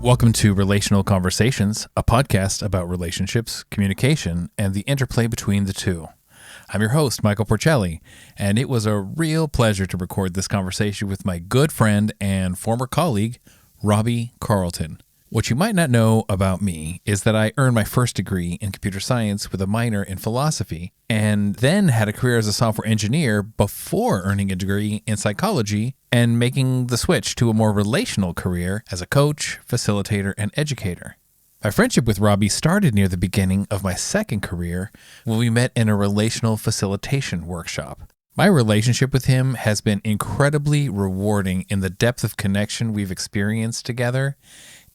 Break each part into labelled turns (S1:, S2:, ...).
S1: Welcome to Relational Conversations, a podcast about relationships, communication, and the interplay between the two. I'm your host, Michael Porcelli, and it was a real pleasure to record this conversation with my good friend and former colleague, Robbie Carlton. What you might not know about me is that I earned my first degree in computer science with a minor in philosophy, and then had a career as a software engineer before earning a degree in psychology and making the switch to a more relational career as a coach, facilitator, and educator. My friendship with Robbie started near the beginning of my second career when we met in a relational facilitation workshop. My relationship with him has been incredibly rewarding in the depth of connection we've experienced together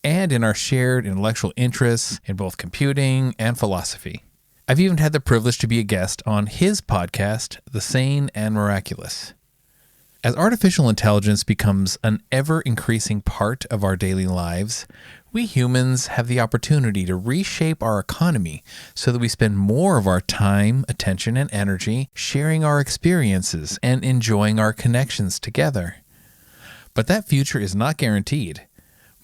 S1: and in our shared intellectual interests in both computing and philosophy. I've even had the privilege to be a guest on his podcast, The Sane and Miraculous. As artificial intelligence becomes an ever-increasing part of our daily lives, we humans have the opportunity to reshape our economy so that we spend more of our time, attention, and energy sharing our experiences and enjoying our connections together. But that future is not guaranteed.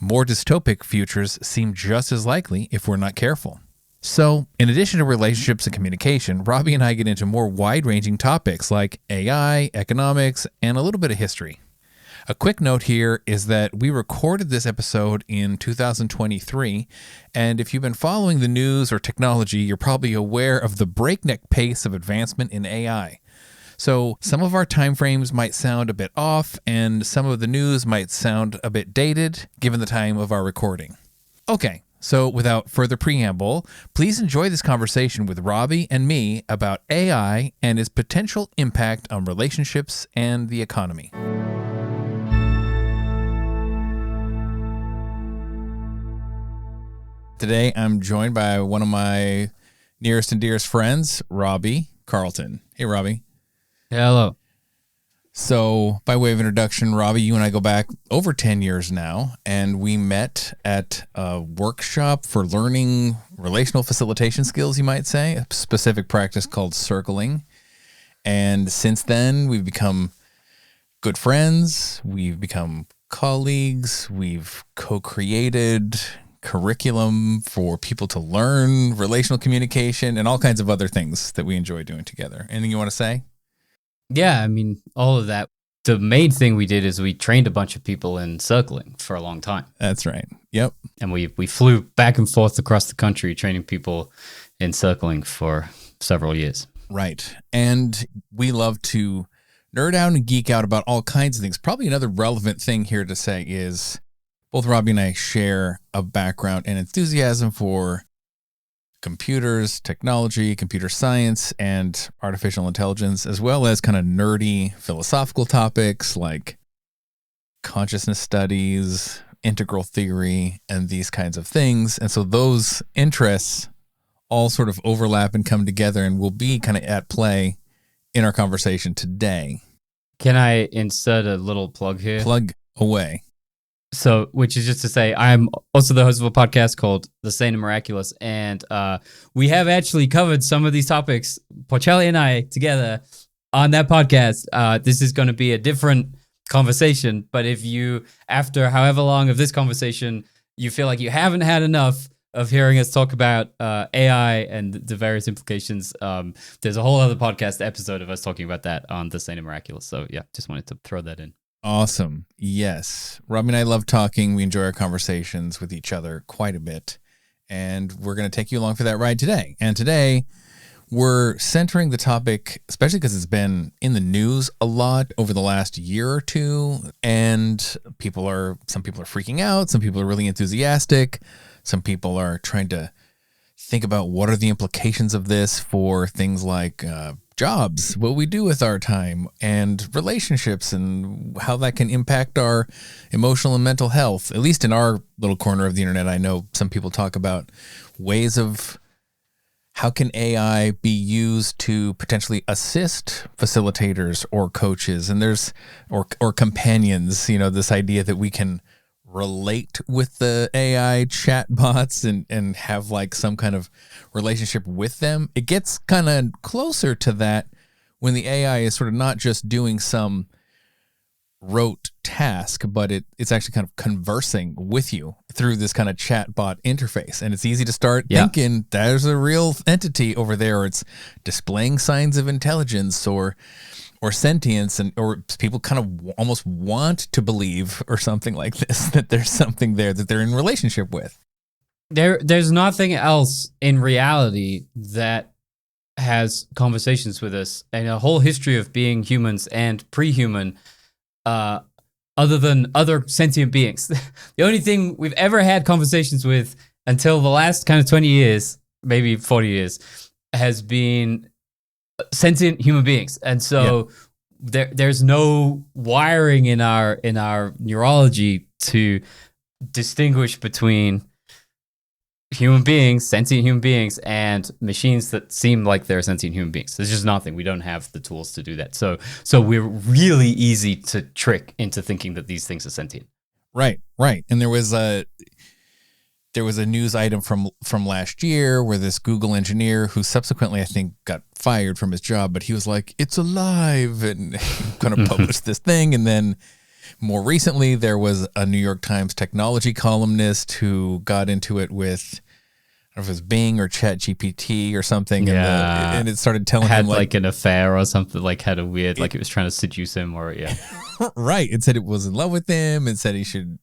S1: More dystopic futures seem just as likely if we're not careful. So, in addition to relationships and communication, Robbie and I get into more wide-ranging topics like AI, economics, and a little bit of history. A quick note here is that we recorded this episode in 2023, and if you've been following the news or technology, you're probably aware of the breakneck pace of advancement in AI. So some of our timeframes might sound a bit off, and some of the news might sound a bit dated, given the time of our recording. Okay, so without further preamble, please enjoy this conversation with Robbie and me about AI and its potential impact on relationships and the economy. Today, I'm joined by one of my nearest and dearest friends, Robbie Carlton. Hey, Robbie.
S2: Hello.
S1: So, by way of introduction, Robbie, you and I go back over 10 years now, and we met at a workshop for learning relational facilitation skills, you might say, a specific practice called circling. And since then, we've become good friends, we've become colleagues, we've co-created curriculum for people to learn relational communication and all kinds of other things that we enjoy doing together. Anything you want to say?
S2: Yeah, I mean, all of that. The main thing we did is we trained a bunch of people in circling for a long time.
S1: That's right. Yep.
S2: And we flew back and forth across the country training people in circling for several years.
S1: Right. And we love to nerd out and geek out about all kinds of things. Probably another relevant thing here to say is both Robbie and I share a background and enthusiasm for computers, technology, computer science, and artificial intelligence, as well as kind of nerdy philosophical topics like consciousness studies, integral theory, and these kinds of things. And so those interests all sort of overlap and come together and will be kind of at play in our conversation today.
S2: Can I insert a little plug here?
S1: Plug away.
S2: So, which is just to say, I'm also the host of a podcast called The Sane and Miraculous, and we have actually covered some of these topics, Porcelli and I, together on that podcast. This is going to be a different conversation, but if you, after however long of this conversation, you feel like you haven't had enough of hearing us talk about AI and the various implications, there's a whole other podcast episode of us talking about that on The Sane and Miraculous. So, yeah, just wanted to throw that in.
S1: Awesome. Yes. Robbie and I love talking. We enjoy our conversations with each other quite a bit. And we're going to take you along for that ride today. And today, we're centering the topic, especially because it's been in the news a lot over the last year or two. And some people are freaking out. Some people are really enthusiastic. Some people are trying to think about what are the implications of this for things like jobs, what we do with our time, and relationships, and how that can impact our emotional and mental health. At least in our little corner of the internet, I know some people talk about ways of how can AI be used to potentially assist facilitators or coaches, and there's or companions, this idea that we can relate with the AI chatbots and have like some kind of relationship with them. It gets kind of closer to that when the AI is sort of not just doing some rote task, but it's actually kind of conversing with you through this kind of chatbot interface. And it's easy to start thinking there's a real entity over there, or it's displaying signs of intelligence or sentience, or people kind of almost want to believe or something like this, that there's something there that they're in relationship with.
S2: There's nothing else in reality that has conversations with us, and a whole history of being humans and pre-human, other than other sentient beings. The only thing we've ever had conversations with until the last kind of 20 years, maybe 40 years, has been sentient human beings. And so there's no wiring in our neurology to distinguish between human beings, sentient human beings, and machines that seem like they're sentient human beings. There's just nothing. We don't have the tools to do that. So we're really easy to trick into thinking that these things are sentient.
S1: Right. And there was a news item from last year where this Google engineer, who subsequently I think got fired from his job, but he was like, "It's alive," and kind of published this thing. And then more recently, there was a New York Times technology columnist who got into it with, I don't know if it was Bing or Chat GPT or something, and it started telling him
S2: like an affair or something, like had a weird, like it was trying to seduce him, or
S1: right. It said it was in love with him and said he should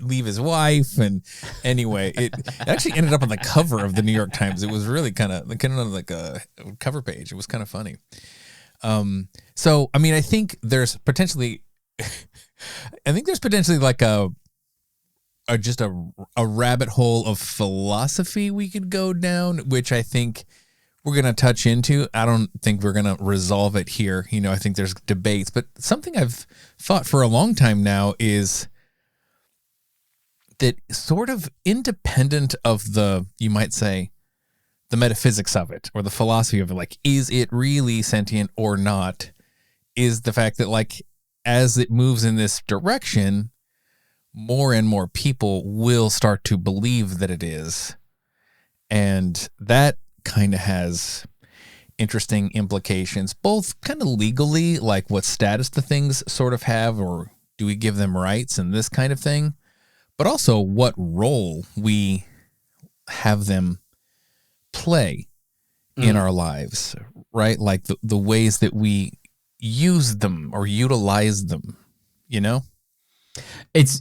S1: leave his wife. And anyway, it actually ended up on the cover of the New York Times. It was really kind of like a cover page. It was kind of funny. So, I mean, I think there's potentially like just a rabbit hole of philosophy we could go down, which I think we're going to touch into. I don't think we're going to resolve it here. I think there's debates, but something I've thought for a long time now is that, sort of independent of you might say, the metaphysics of it or the philosophy of it, like, is it really sentient or not, is the fact that, like, as it moves in this direction, more and more people will start to believe that it is. And that kind of has interesting implications, both kind of legally, like what status the things sort of have, or do we give them rights and this kind of thing, but also what role we have them play in our lives, right? Like the ways that we use them or utilize them,
S2: It's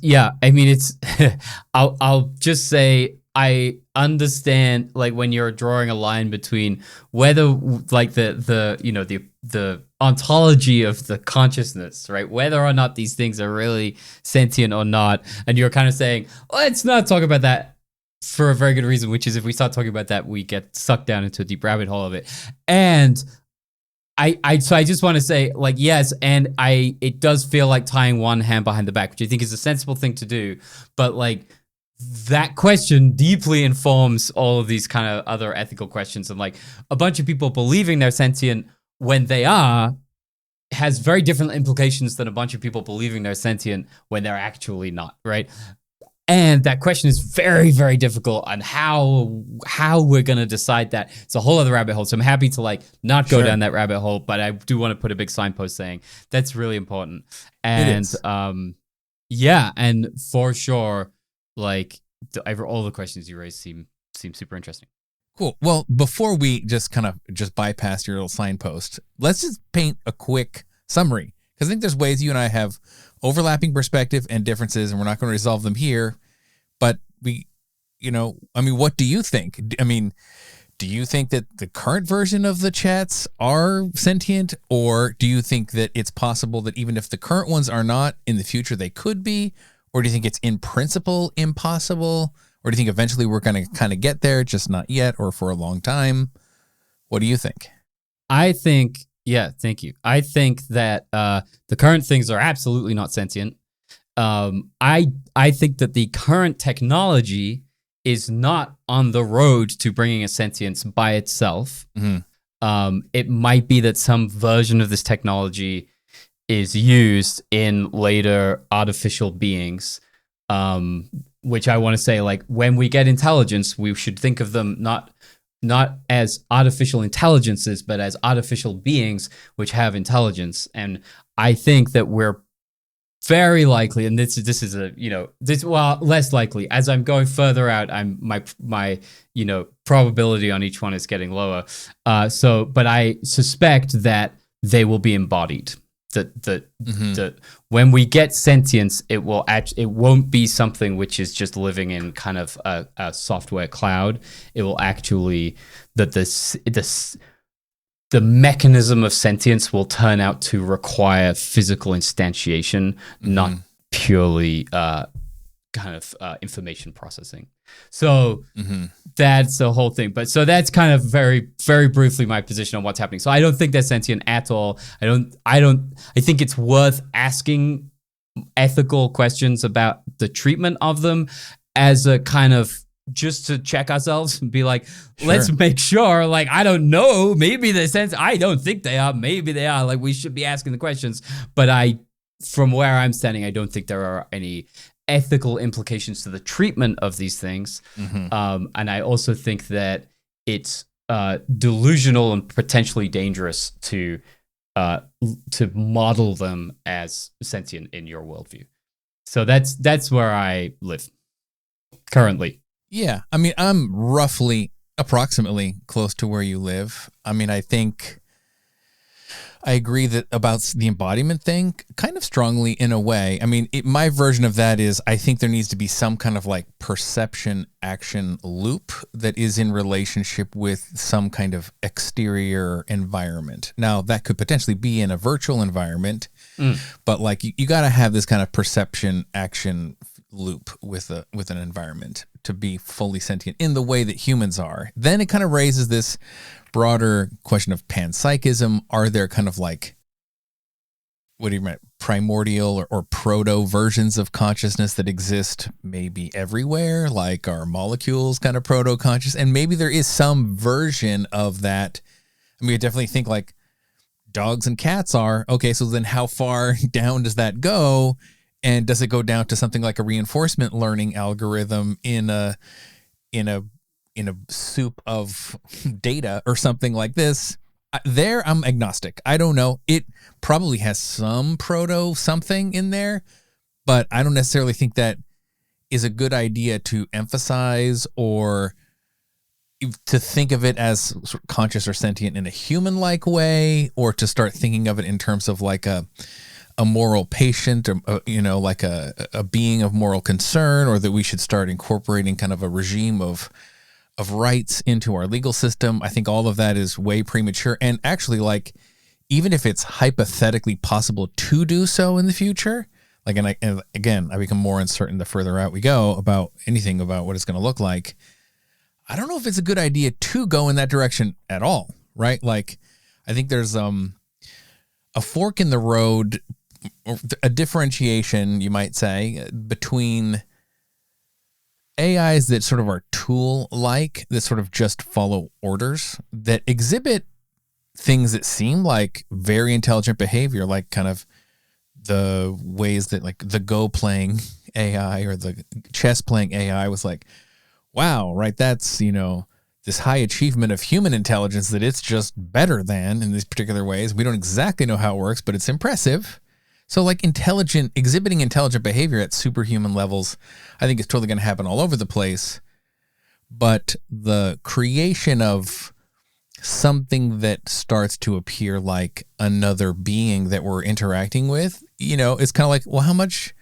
S2: I'll just say, I understand, like, when you're drawing a line between whether, like, the ontology of the consciousness, right? Whether or not these things are really sentient or not. And you're kind of saying, let's not talk about that, for a very good reason, which is, if we start talking about that, we get sucked down into a deep rabbit hole of it. And I just want to say, like, yes, and it does feel like tying one hand behind the back, which I think is a sensible thing to do. But, like, that question deeply informs all of these kind of other ethical questions. And, like, a bunch of people believing they're sentient when they are has very different implications than a bunch of people believing they're sentient when they're actually not, right? And that question is very, very difficult on how we're going to decide that. It's a whole other rabbit hole. So I'm happy to, like, not go down that rabbit hole, but I do want to put a big signpost saying that's really important. And and for sure, like, all the questions you raised seem super interesting.
S1: Cool. Well, before we just kind of bypass your little signpost, let's just paint a quick summary, because I think there's ways you and I have overlapping perspective and differences, and we're not going to resolve them here. But what do you think? I mean, do you think that the current version of the chats are sentient, or do you think that it's possible that even if the current ones are not, in the future they could be? Or do you think it's in principle impossible? Or do you think eventually we're going to kind of get there, just not yet, or for a long time? What do you think?
S2: I think, thank you. I think that the current things are absolutely not sentient. I think that the current technology is not on the road to bringing a sentience by itself. Mm-hmm. It might be that some version of this technology is used in later artificial beings, which I want to say, like, when we get intelligence, we should think of them not as artificial intelligences, but as artificial beings which have intelligence. And I think that we're very likely, and this is a less likely as I'm going further out. My probability on each one is getting lower. But I suspect that they will be embodied. That when we get sentience, it won't be something which is just living in kind of a software cloud. It will actually the mechanism of sentience will turn out to require physical instantiation, not purely information processing. So that's the whole thing. But so that's kind of very, very briefly my position on what's happening. So I don't think they're sentient at all. I think it's worth asking ethical questions about the treatment of them as a kind of just to check ourselves and be like, let's make sure, like, I don't know, maybe they're sentient. I don't think they are. Maybe they are. Like, we should be asking the questions. But from where I'm standing, I don't think there are any ethical implications to the treatment of these things. And I also think that it's delusional and potentially dangerous to model them as sentient in your worldview. So that's where I live currently.
S1: Yeah. I mean, I'm approximately close to where you live. I mean, I think I agree that about the embodiment thing kind of strongly in a way. I mean, my version of that is I think there needs to be some kind of like perception action loop that is in relationship with some kind of exterior environment. Now, that could potentially be in a virtual environment, but like you got to have this kind of perception action loop with an environment to be fully sentient in the way that humans are. Then it kind of raises this broader question of panpsychism. Are there kind of like, what do you mean, primordial or proto versions of consciousness that exist maybe everywhere? Like, are molecules kind of proto conscious? And maybe there is some version of that. I mean, I definitely think like dogs and cats are. Okay, so then how far down does that go? And does it go down to something like a reinforcement learning algorithm in a soup of data or something like this? There, I'm agnostic. I don't know. It probably has some proto something in there, but I don't necessarily think that is a good idea to emphasize or to think of it as conscious or sentient in a human-like way, or to start thinking of it in terms of like a moral patient, or like a being of moral concern, or that we should start incorporating kind of a regime of rights into our legal system. I think all of that is way premature. And actually, like, even if it's hypothetically possible to do so in the future, like, and again, I become more uncertain the further out we go about anything about what it's going to look like. I don't know if it's a good idea to go in that direction at all, right? Like, I think there's a fork in the road, or a differentiation, you might say, between AIs that sort of are tool-like, that sort of just follow orders, that exhibit things that seem like very intelligent behavior, like kind of the ways that like the Go playing AI or the chess playing AI was like, wow, right, that's, this high achievement of human intelligence that it's just better than in these particular ways. We don't exactly know how it works, but it's impressive. So like exhibiting intelligent behavior at superhuman levels, I think is totally going to happen all over the place. But the creation of something that starts to appear like another being that we're interacting with, it's kind of like, well, how much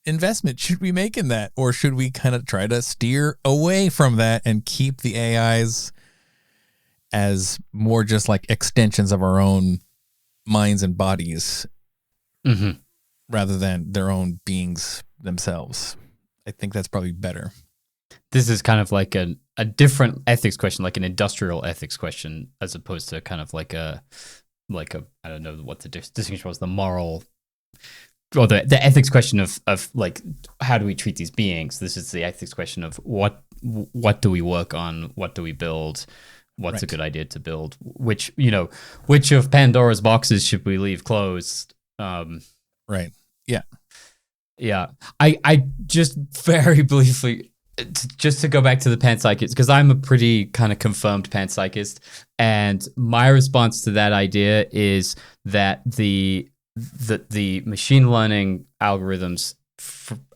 S1: investment should we make in that? Or should we kind of try to steer away from that and keep the AIs as more just like extensions of our own minds and bodies? Rather than their own beings themselves. I think that's probably better.
S2: This is kind of like a different ethics question, like an industrial ethics question, as opposed to kind of like a I don't know what the distinction was, the moral or the ethics question of like, how do we treat these beings? This is the ethics question of what do we work on? What do we build? What's a good idea to build? Which of Pandora's boxes should we leave closed?
S1: Right. Yeah.
S2: Yeah. I just very briefly, just to go back to the panpsychist, because I'm a pretty kind of confirmed panpsychist, and my response to that idea is that the that the machine learning algorithms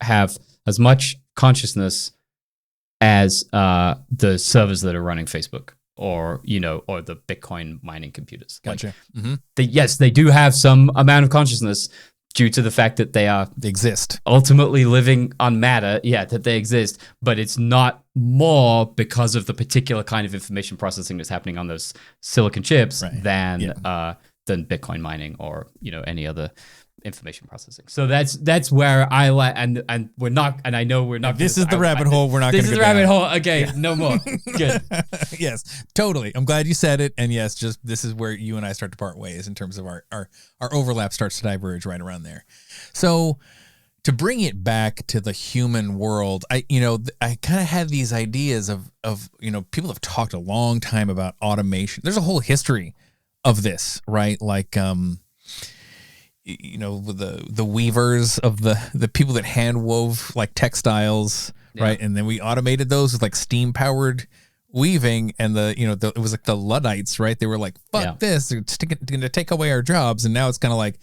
S2: have as much consciousness as the servers that are running Facebook or the Bitcoin mining computers.
S1: Gotcha.
S2: Yes, they do have some amount of consciousness due to the fact that they
S1: exist,
S2: ultimately living on matter. Yeah, that they exist, but it's not more because of the particular kind of information processing that's happening on those silicon chips than Bitcoin mining or any other information processing. So that's where I like, and we're not, and I know we're not.
S1: This is the rabbit hole. We're not.
S2: This is the rabbit hole. Okay, no more. Good.
S1: Yes, totally. I'm glad you said it. And yes, just this is where you and I start to part ways in terms of our overlap starts to diverge right around there. So to bring it back to the human world, I kind of had these ideas of people have talked a long time about automation. There's a whole history of this, right? Like the weavers of the people that hand wove like textiles, right? And then we automated those with like steam powered weaving, and it was like the Luddites, right? They were like, fuck this, it's going to take away our jobs. And now it's kind of like,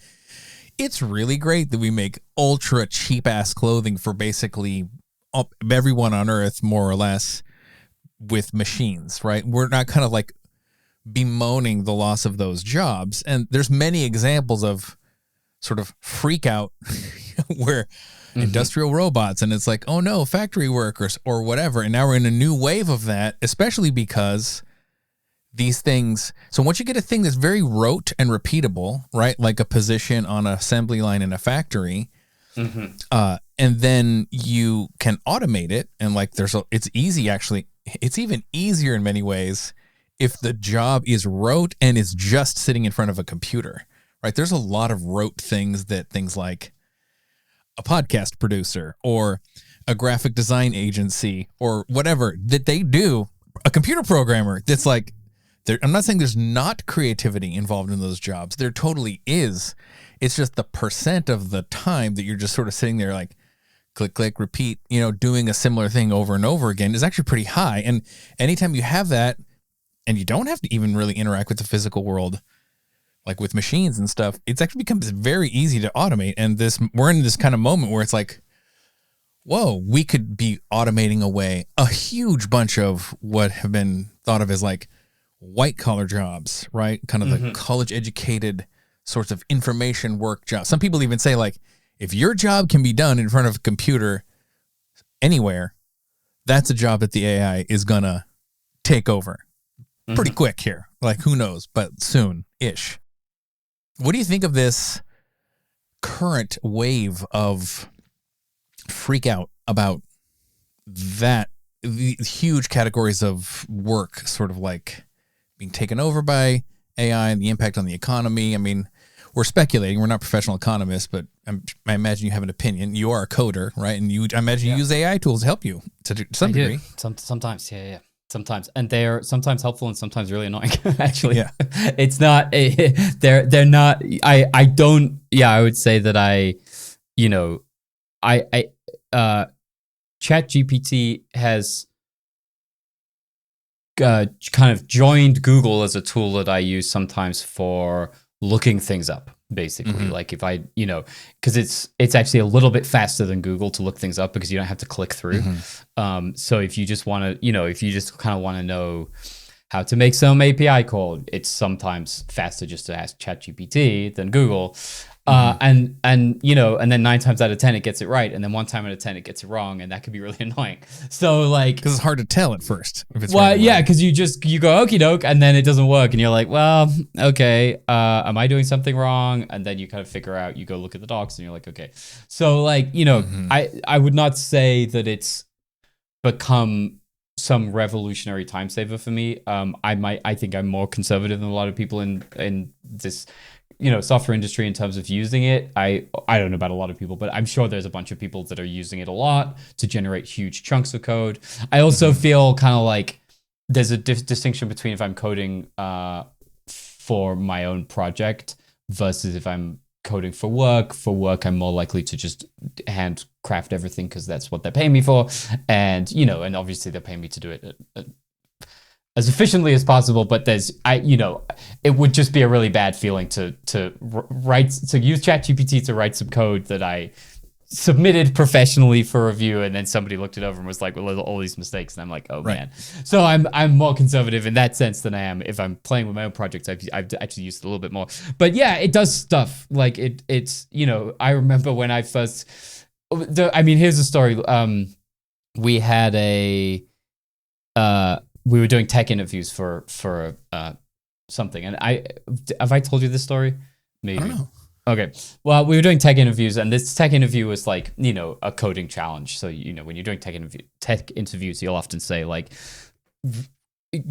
S1: it's really great that we make ultra cheap ass clothing for basically everyone on earth, more or less, with machines, right? We're not kind of like bemoaning the loss of those jobs. And there's many examples of sort of freak out where industrial robots, and it's like, oh no, factory workers or whatever. And now we're in a new wave of that, especially because these things. So once you get a thing that's very rote and repeatable, right? Like a position on an assembly line in a factory, and then you can automate it. And like it's easy, actually. It's even easier in many ways if the job is rote and is just sitting in front of a computer. Right, there's a lot of rote things like a podcast producer or a graphic design agency or whatever that they do, a computer programmer that's like, I'm not saying there's not creativity involved in those jobs. There totally is. It's just the percent of the time that you're just sort of sitting there like click, click, repeat, doing a similar thing over and over again is actually pretty high. And anytime you have that and you don't have to even really interact with the physical world, like with machines and stuff, it's actually becomes very easy to automate. And we're in this kind of moment where it's like, whoa, we could be automating away a huge bunch of what have been thought of as like white collar jobs, right? Kind of the college educated sorts of information work jobs. Some people even say like, if your job can be done in front of a computer anywhere, that's a job that the AI is gonna take over pretty quick here. Like, who knows, but soon-ish. What do you think of this current wave of freak out about that, the huge categories of work sort of like being taken over by AI and the impact on the economy? I mean, we're speculating. We're not professional economists, but I imagine you have an opinion. You are a coder, right? And I imagine you use AI tools to help you to some degree.
S2: Sometimes, yeah. Sometimes, and they're sometimes helpful and sometimes really annoying. Actually, it's not. They're not. I don't. Yeah, I would say that ChatGPT has kind of joined Google as a tool that I use sometimes for looking things up. Basically, like if I, because it's actually a little bit faster than Google to look things up because you don't have to click through. So if you just want to, if you just kind of want to know how to make some API code, it's sometimes faster just to ask ChatGPT than Google. And then 9 times out of 10 it gets it right, and then 1 time out of 10 it gets it wrong, and that could be really annoying. So like,
S1: because it's hard to tell at first if it's
S2: because you go okie doke and then it doesn't work, and you're like, well, okay, am I doing something wrong? And then you kind of figure out, you go look at the docs, and you're like, okay. So like, I would not say that it's become some revolutionary time saver for me. I think I'm more conservative than a lot of people in this software industry in terms of using it. I don't know about a lot of people, but I'm sure there's a bunch of people that are using it a lot to generate huge chunks of code. I also feel kind of like there's a distinction between if I'm coding for my own project versus if I'm coding for work. For work, I'm more likely to just handcraft everything because that's what they're paying me for. And, and obviously they're paying me to do it as efficiently as possible, but it would just be a really bad feeling to use ChatGPT to write some code that I submitted professionally for review, and then somebody looked it over and was like, well, all these mistakes, and I'm like, oh man. So I'm more conservative in that sense than I am if I'm playing with my own projects. I've actually used it a little bit more, but yeah, it does stuff like it's I remember when I first here's the story. We had we were doing tech interviews for something, and have I told you this story? Maybe.
S1: I don't know.
S2: Okay. Well, we were doing tech interviews, and this tech interview was like, a coding challenge. So, when you're doing tech interviews, you'll often say like,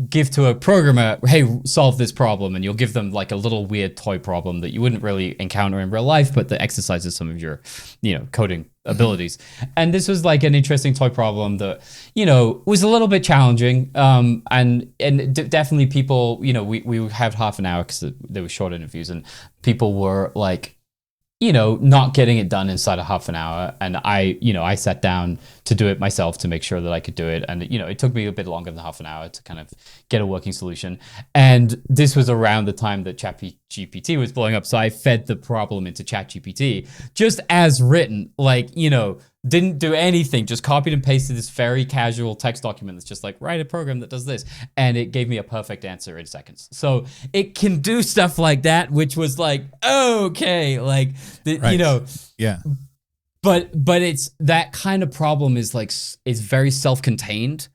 S2: give to a programmer, hey, solve this problem. And you'll give them like a little weird toy problem that you wouldn't really encounter in real life, but that exercises some of your, coding abilities. And this was like an interesting toy problem that, was a little bit challenging. Definitely people, we had half an hour because there were short interviews, and people were like, not getting it done inside of half an hour. And I sat down to do it myself to make sure that I could do it. And, it took me a bit longer than half an hour to kind of get a working solution. And this was around the time that ChatGPT was blowing up. So I fed the problem into ChatGPT just as written, like, didn't do anything, just copied and pasted this very casual text document that's just like, write a program that does this. And it gave me a perfect answer in seconds. So it can do stuff like that, which was like, okay, like,
S1: Yeah.
S2: But it's that kind of problem is very self-contained,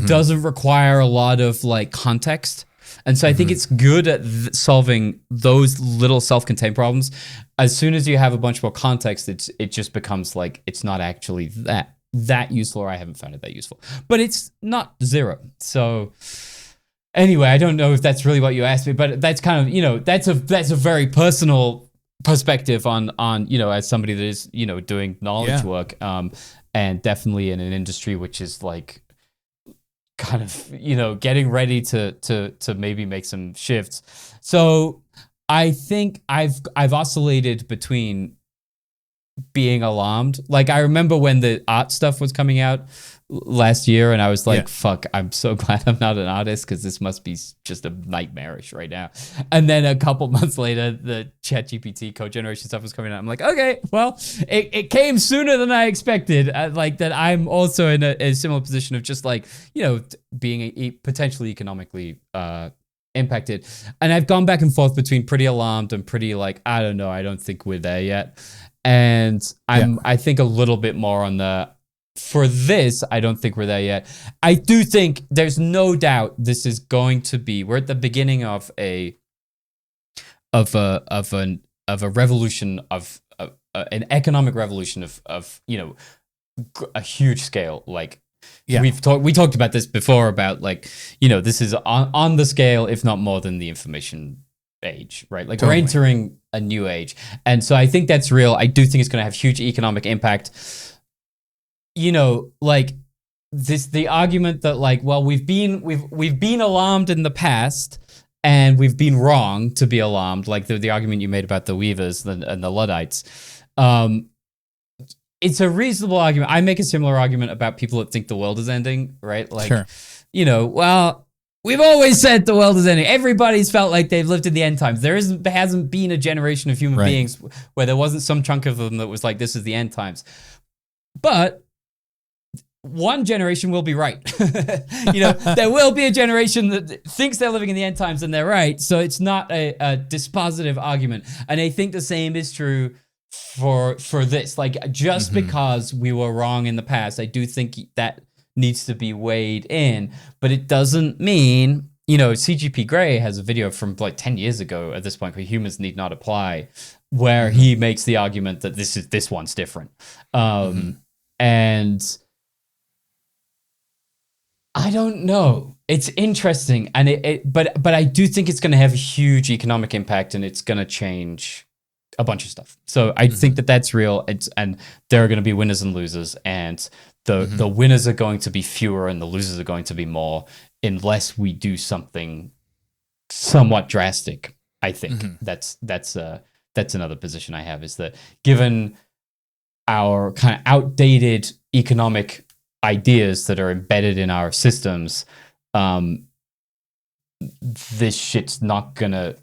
S2: doesn't require a lot of like context. And so I think it's good at solving those little self-contained problems. As soon as you have a bunch more context, it just becomes like, it's not actually that useful, or I haven't found it that useful. But it's not zero. So anyway, I don't know if that's really what you asked me, but that's kind of, that's a very personal perspective on as somebody that is, doing knowledge work, and definitely in an industry which is like, kind of, getting ready to maybe make some shifts. So I think I've oscillated between being alarmed. Like, I remember when the art stuff was coming out last year, and I was like, fuck, I'm so glad I'm not an artist, because this must be just a nightmarish right now. And then a couple months later, the ChatGPT code generation stuff was coming out. I'm like, okay, well, it came sooner than I expected. Like, that I'm also in a similar position of just like, being potentially economically impacted. And I've gone back and forth between pretty alarmed and pretty like, I don't know, I don't think we're there yet. And I think a little bit more on for this, I don't think we're there yet. I do think there's no doubt this is going to be, we're at the beginning of a revolution of an economic revolution of a huge scale. Like, we talked about this before about like, this is on the scale, if not more than the information age, right? Like, totally. We're entering a new age. And so I think that's real. I do think it's going to have huge economic impact. Like the argument that like, well, we've been alarmed in the past, and we've been wrong to be alarmed. Like the argument you made about the Weavers and the Luddites. It's a reasonable argument. I make a similar argument about people that think the world is ending, right? Like,
S1: sure.
S2: Well, we've always said the world is ending. Everybody's felt like they've lived in the end times. There hasn't been a generation of human beings where there wasn't some chunk of them that was like, this is the end times. But one generation will be right. There will be a generation that thinks they're living in the end times and they're right. So it's not a dispositive argument. And I think the same is true for this. Like, just because we were wrong in the past, I do think that needs to be weighed in. But it doesn't mean, CGP Grey has a video from like 10 years ago at this point, where humans need not apply, where he makes the argument that this one's different. And I don't know. It's interesting, and but I do think it's going to have a huge economic impact, and it's going to change a bunch of stuff. So I think that's real. And there are going to be winners and losers, and the winners are going to be fewer, and the losers are going to be more, unless we do something somewhat drastic. I think that's another position I have, is that given our kind of outdated economic ideas that are embedded in our systems, this shit's not gonna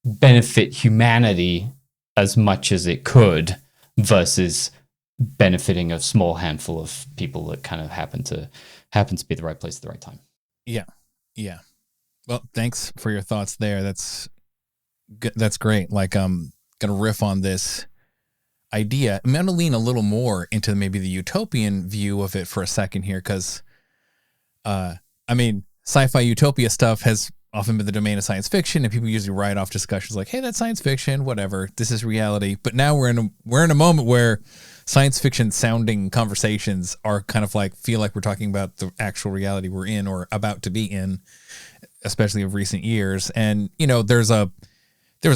S2: benefit humanity as much as it could versus benefiting a small handful of people that kind of happen to be the right place at the right time.
S1: Yeah. Well, thanks for your thoughts there. That's good. That's great. Like, gonna riff on this idea. I'm gonna lean a little more into maybe the utopian view of it for a second here, because sci-fi utopia stuff has often been the domain of science fiction, and people usually write off discussions like, hey, that's science fiction, whatever, this is reality. But now we're in a moment where science fiction sounding conversations are kind of like, feel like we're talking about the actual reality we're in or about to be in, especially of recent years. And, there was a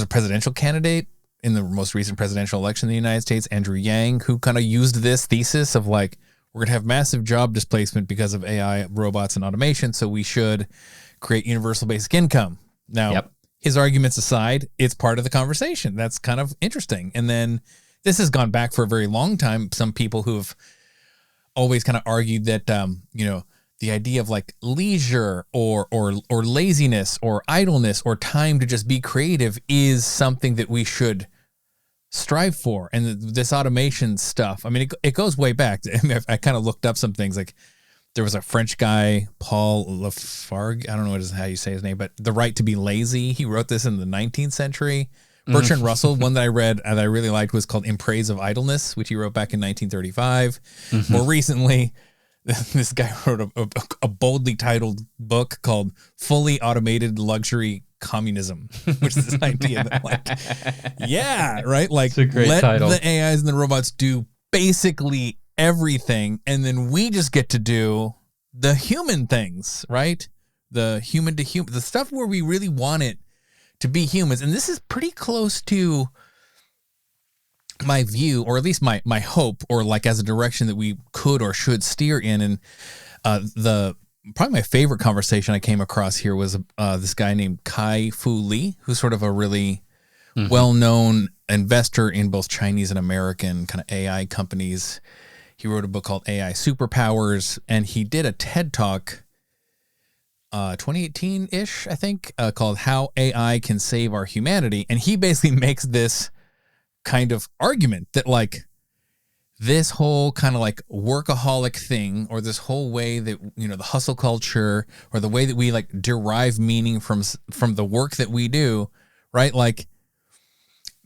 S1: presidential candidate in the most recent presidential election in the United States, Andrew Yang, who kind of used this thesis of like, we're going to have massive job displacement because of AI, robots, and automation, so we should create universal basic income. Now, His arguments aside, it's part of the conversation. That's kind of interesting. And then this has gone back for a very long time. Some people who have always kind of argued that, the idea of like leisure or laziness or idleness or time to just be creative is something that we should strive for. And this automation stuff, it goes way back. I kind of looked up some things. Like, there was a French guy, Paul Lafargue, I don't know how you say his name, but The Right to be Lazy. He wrote this in the 19th century. Bertrand Russell, one that I read and I really liked was called In Praise of Idleness, which he wrote back in 1935. More recently, this guy wrote a boldly titled book called Fully Automated Luxury Communism, which is this idea that like, let title. The AIs and the robots do basically everything, and then we just get to do the human things, right? The human to human, the stuff where we really want it to be humans. And this is pretty close to my view, or at least my hope, or like as a direction that we could or should steer in. And probably my favorite conversation I came across here was this guy named Kai-Fu Lee, who's sort of a really well-known investor in both Chinese and American kind of AI companies. He wrote a book called AI Superpowers, and he did a TED Talk 2018-ish, I think, called How AI Can Save Our Humanity. And he basically makes this kind of argument that like this whole kind of like workaholic thing, or this whole way that, the hustle culture, or the way that we like derive meaning from the work that we do, right? Like,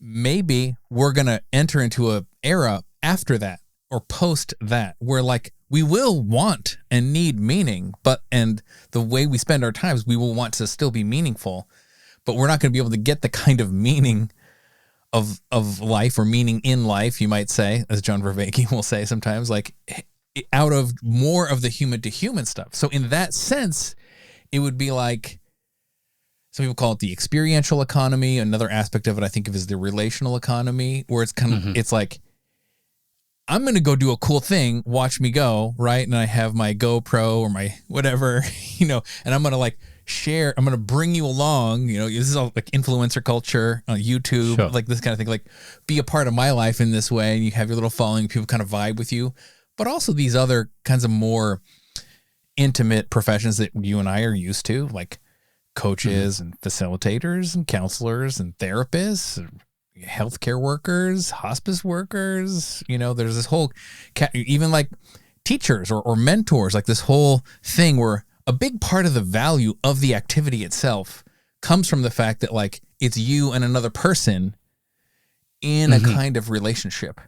S1: maybe we're going to enter into a era after that or post that where like we will want and need meaning, and the way we spend our times, we will want to still be meaningful, but we're not going to be able to get the kind of meaning of life, or meaning in life, you might say, as John Vervaeke will say sometimes, like out of more of the human to human stuff. So in that sense, it would be like, some people call it the experiential economy. Another aspect of it I think of is the relational economy, where it's kind of, it's like, I'm going to go do a cool thing, watch me go, right? And I have my GoPro or my whatever, and I'm going to like share, I'm going to bring you along, this is all like influencer culture on YouTube, like this kind of thing, like be a part of my life in this way. And you have your little following, people kind of vibe with you, but also these other kinds of more intimate professions that you and I are used to, like coaches and facilitators and counselors and therapists, healthcare workers, hospice workers, there's this whole, even like teachers or mentors, like this whole thing where a big part of the value of the activity itself comes from the fact that like it's you and another person in a kind of relationship.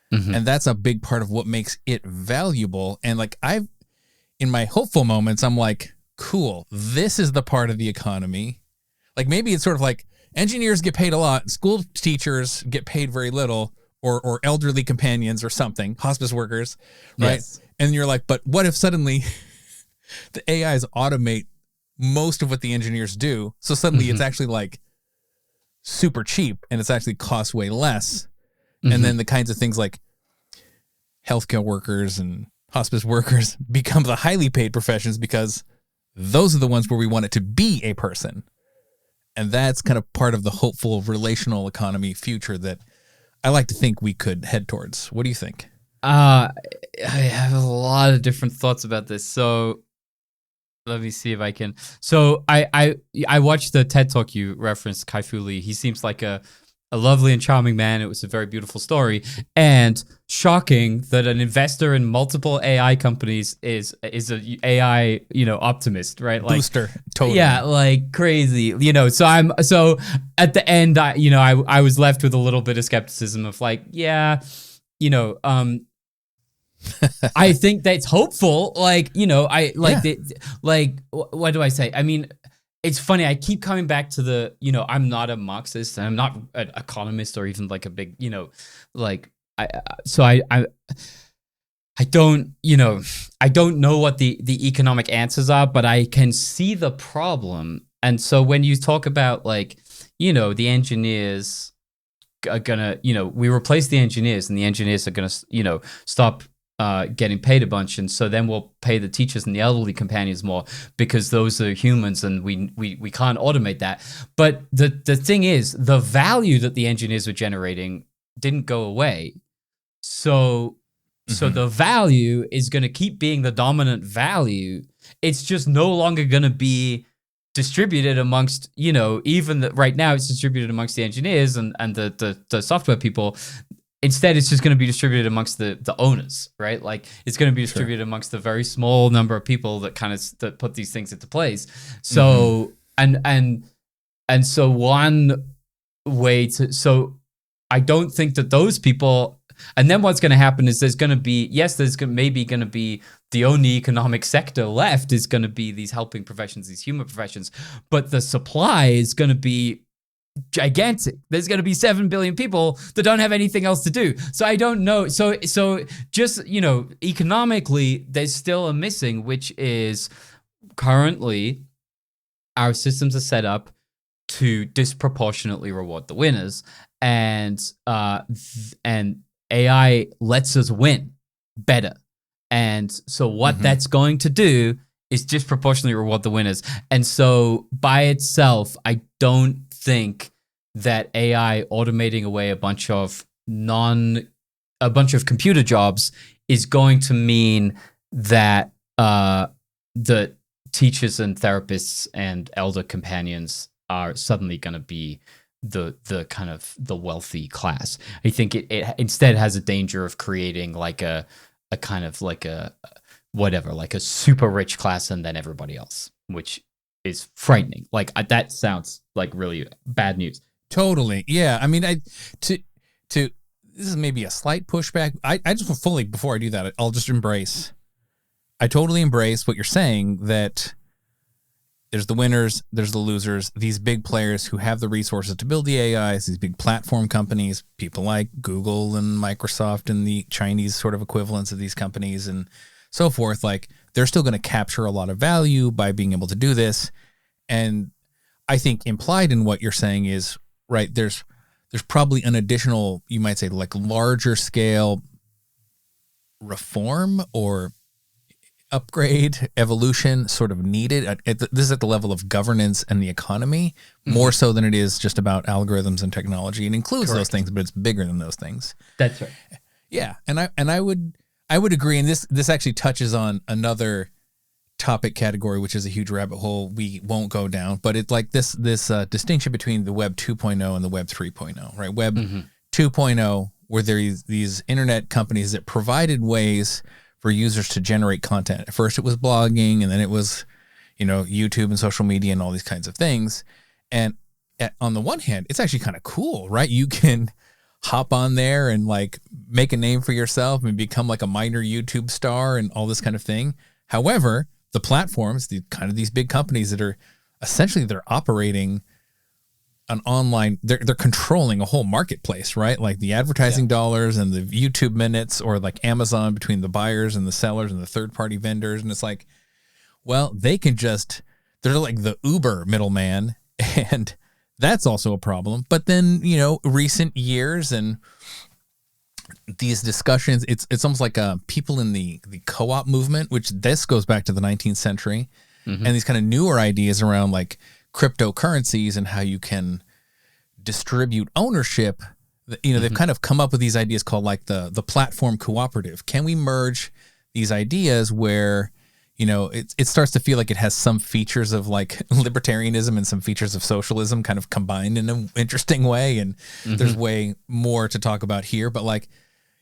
S1: And that's a big part of what makes it valuable. And like in my hopeful moments, I'm like, cool, this is the part of the economy. Like maybe it's sort of like, engineers get paid a lot, school teachers get paid very little, or elderly companions or something, hospice workers, right? Yes. And you're like, but what if suddenly the AIs automate most of what the engineers do? So suddenly it's actually like super cheap, and it's actually costs way less. And then the kinds of things like healthcare workers and hospice workers become the highly paid professions, because those are the ones where we want it to be a person. And that's kind of part of the hopeful relational economy future that I like to think we could head towards. What do you think?
S2: I have a lot of different thoughts about this. So Let me see if I can. So I watched the TED Talk you referenced, Kai-Fu Lee. He seems like a lovely and charming man. It was a very beautiful story, and shocking that an investor in multiple AI companies is a AI optimist, right? Like
S1: Booster, totally.
S2: Yeah, like crazy. So at the end, I was left with a little bit of skepticism of like, yeah, I think that's hopeful. Like, what do I say? I mean, it's funny. I keep coming back to the, I'm not a Marxist and I'm not an economist or even like a big, I don't know what the economic answers are, but I can see the problem. And so when you talk about like, the engineers are gonna, we replace the engineers and the engineers are gonna, stop getting paid a bunch, and so then we'll pay the teachers and the elderly companions more because those are humans and we can't automate that. But the thing is, the value that the engineers were generating didn't go away. So the value is going to keep being the dominant value. It's just no longer going to be distributed amongst, even right now it's distributed amongst the engineers and the software people. Instead, it's just going to be distributed amongst the owners, right? Like it's going to be distributed amongst the very small number of people that that put these things into place. So and so one way to, so I don't think that those people, and then what's going to happen is there's going to be, maybe going to be the only economic sector left is going to be these helping professions, these human professions, but the supply is going to be gigantic. There's going to be 7 billion people that don't have anything else to do. So I don't know. So just, economically, there's still a missing, which is currently our systems are set up to disproportionately reward the winners, and AI lets us win better. And so what that's going to do is disproportionately reward the winners. And so by itself, I don't think that AI automating away a bunch of computer jobs is going to mean that the teachers and therapists and elder companions are suddenly going to be the kind of the wealthy class. I think it instead has a danger of creating like a kind of like a super rich class and then everybody else, which is frightening. Like that sounds like really bad news.
S1: Totally. Yeah. I mean, this is maybe a slight pushback. I just fully, before I do that, I totally embrace what you're saying, that there's the winners, there's the losers, these big players who have the resources to build the AIs, these big platform companies, people like Google and Microsoft and the Chinese sort of equivalents of these companies and so forth. Like they're still going to capture a lot of value by being able to do this. And I think implied in what you're saying is, right, there's probably an additional, you might say, like larger scale reform or upgrade, evolution sort of needed. This is at the level of governance and the economy, more so than it is just about algorithms and technology. It includes those things, but it's bigger than those things.
S2: That's right.
S1: Yeah, and I would agree, and this actually touches on another topic category, which is a huge rabbit hole we won't go down, but it's like this distinction between the Web 2.0 and the Web 3.0, right? Web 2.0, where there are these internet companies that provided ways for users to generate content. At first it was blogging, and then it was, YouTube and social media and all these kinds of things. And on the one hand, it's actually kind of cool, right? You can hop on there and like make a name for yourself and become like a minor YouTube star and all this kind of thing. However, the platforms, these big companies that are essentially, they're operating an online, they're controlling a whole marketplace, right? Like the advertising dollars and the YouTube minutes, or like Amazon between the buyers and the sellers and the third-party vendors. And it's like, well, they're like the Uber middleman, and that's also a problem. But then, recent years and these discussions, it's almost like people in the co-op movement, which this goes back to the 19th century, and these kind of newer ideas around like cryptocurrencies and how you can distribute ownership. They've kind of come up with these ideas called like the platform cooperative. Can we merge these ideas where, it starts to feel like it has some features of like libertarianism and some features of socialism kind of combined in an interesting way. And there's way more to talk about here, but like,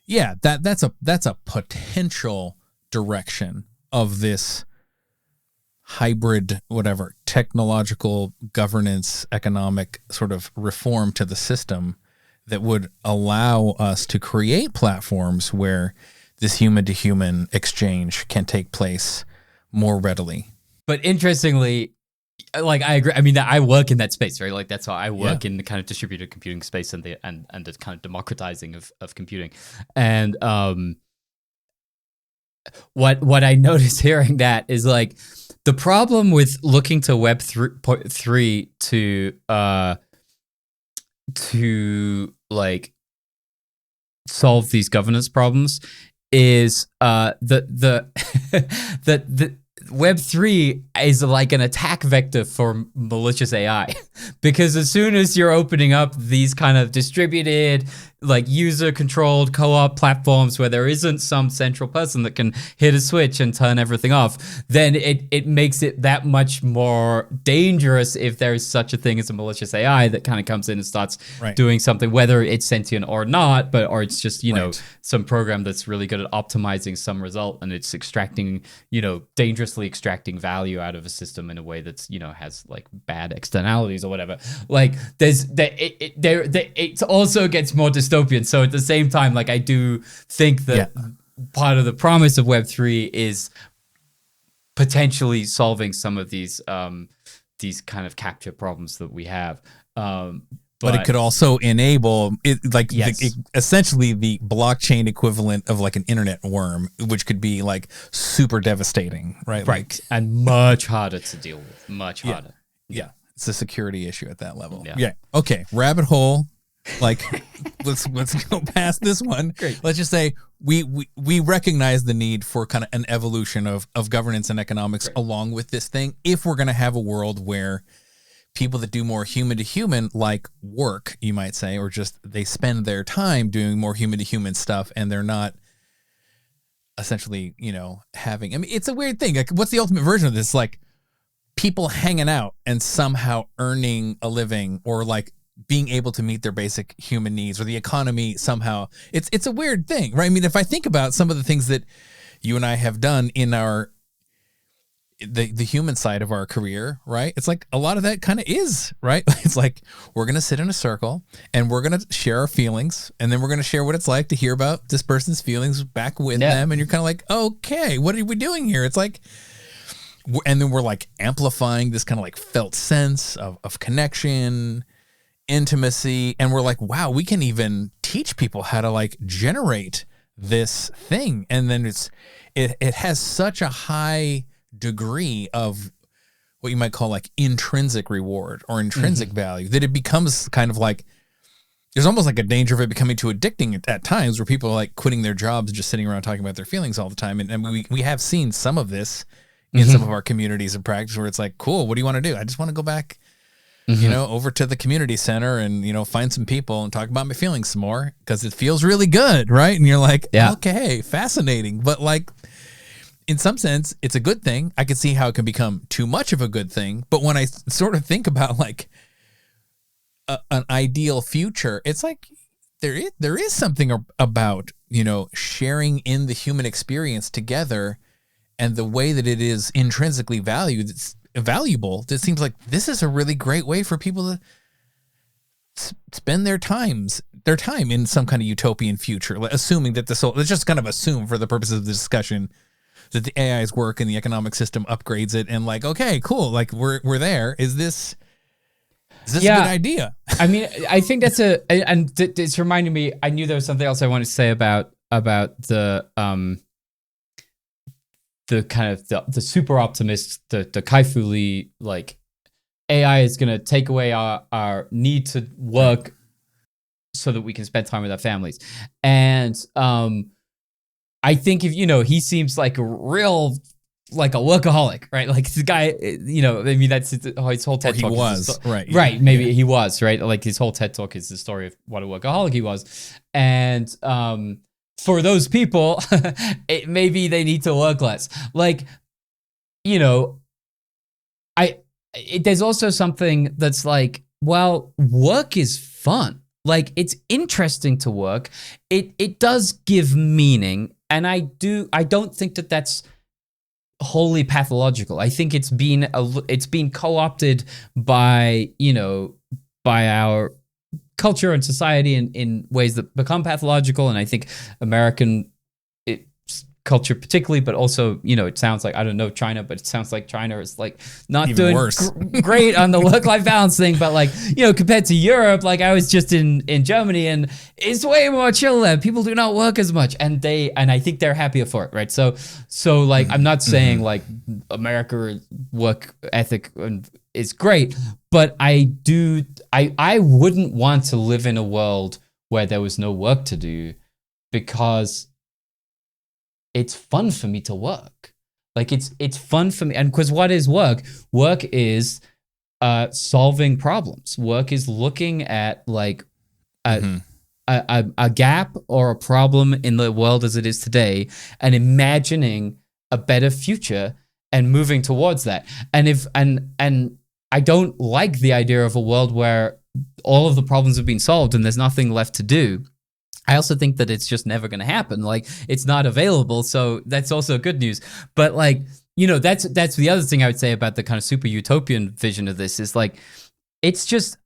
S1: yeah, that's a potential direction of this hybrid, whatever, technological governance, economic sort of reform to the system that would allow us to create platforms where this human to human exchange can take place more readily.
S2: But interestingly, like I agree. I mean, I work in that space, right? Like that's how I work in the kind of distributed computing space and the kind of democratizing of computing. And what I noticed hearing that is like the problem with looking to Web3 to like solve these governance problems is the Web3 is like an attack vector for malicious AI because as soon as you're opening up these kind of distributed, like user-controlled co-op platforms where there isn't some central person that can hit a switch and turn everything off, then it makes it that much more dangerous if there is such a thing as a malicious AI that kind of comes in and starts doing something, whether it's sentient or not, or it's just, know, some program that's really good at optimizing some result and it's extracting, dangerously extracting value out of a system in a way that's, has like bad externalities or whatever. Like it also gets more dystopian. So at the same time, like I do think that part of the promise of Web3 is potentially solving some of these kind of capture problems that we have.
S1: But it could also enable it, like essentially the blockchain equivalent of like an internet worm, which could be like super devastating, right? Like,
S2: and much harder to deal with. Much harder.
S1: Yeah. It's a security issue at that level. Yeah. Okay. Rabbit hole. Like, let's go past this one.
S2: Great.
S1: Let's just say we recognize the need for kind of an evolution of governance and economics along with this thing. If we're going to have a world where people that do more human to human, like work, you might say, or just they spend their time doing more human to human stuff, and they're not essentially, having. I mean, it's a weird thing. Like, what's the ultimate version of this? Like, people hanging out and somehow earning a living, or like being able to meet their basic human needs, or the economy somehow. It's a weird thing, right? I mean, if I think about some of the things that you and I have done in the human side of our career, right? It's like a lot of that kind of is, right? It's like we're going to sit in a circle and we're going to share our feelings, and then we're going to share what it's like to hear about this person's feelings back with them. And you're kind of like, okay, what are we doing here? It's like, and then we're like amplifying this kind of like felt sense of connection, intimacy, and we're like, wow, we can even teach people how to like generate this thing. And then it has such a high degree of what you might call like intrinsic reward or intrinsic value that it becomes kind of like, there's almost like a danger of it becoming too addicting at times, where people are like quitting their jobs and just sitting around talking about their feelings all the time. And we have seen some of this in some of our communities of practice, where it's like, cool, what do you want to do? I just want to go back over to the community center and, find some people and talk about my feelings some more because it feels really good, right? And you're like, okay, fascinating. But like, in some sense, it's a good thing. I can see how it can become too much of a good thing. But when I sort of think about like an ideal future, it's like there is something about, sharing in the human experience together, and the way that it is intrinsically valuable. It seems like this is a really great way for people to spend their time in some kind of utopian future, assuming that let's just kind of assume for the purposes of the discussion that the AI's work and the economic system upgrades it, and like, okay, cool, like we're there. Is this a good idea? I mean,
S2: I think that's and it's reminding me, I knew there was something else I wanted to say about the kind of the super optimist, the Kai-Fu Lee, like AI is going to take away our need to work so that we can spend time with our families. And I think if, he seems like a real, like a workaholic, right? Like the guy, I mean, that's his whole TED talk.
S1: He was, right.
S2: Right. Maybe he was, right? Like his whole TED talk is the story of what a workaholic he was. And for those people, maybe they need to work less. Like, you know, there's also something that's like, well, work is fun. Like, it's interesting to work. It does give meaning, and I don't think that that's wholly pathological. I think it's been co-opted by, by our culture and society in ways that become pathological. And I think American culture particularly, but also, it sounds like, I don't know China, but it sounds like China is like not
S1: even
S2: doing
S1: worse.
S2: Great on the work-life balance thing. But like, compared to Europe, like I was just in Germany, and it's way more chill there. People do not work as much, and I think they're happier for it, right? So like, I'm not saying like America work ethic is great, but I wouldn't want to live in a world where there was no work to do, because it's fun for me to work. Like, it's fun for me. And because what is work? Work is solving problems. Work is looking at like a gap or a problem in the world as it is today, and imagining a better future and moving towards that. And I don't like the idea of a world where all of the problems have been solved and there's nothing left to do. I also think that it's just never going to happen. Like, it's not available. So that's also good news. But like, that's the other thing I would say about the kind of super utopian vision of this is like, it's just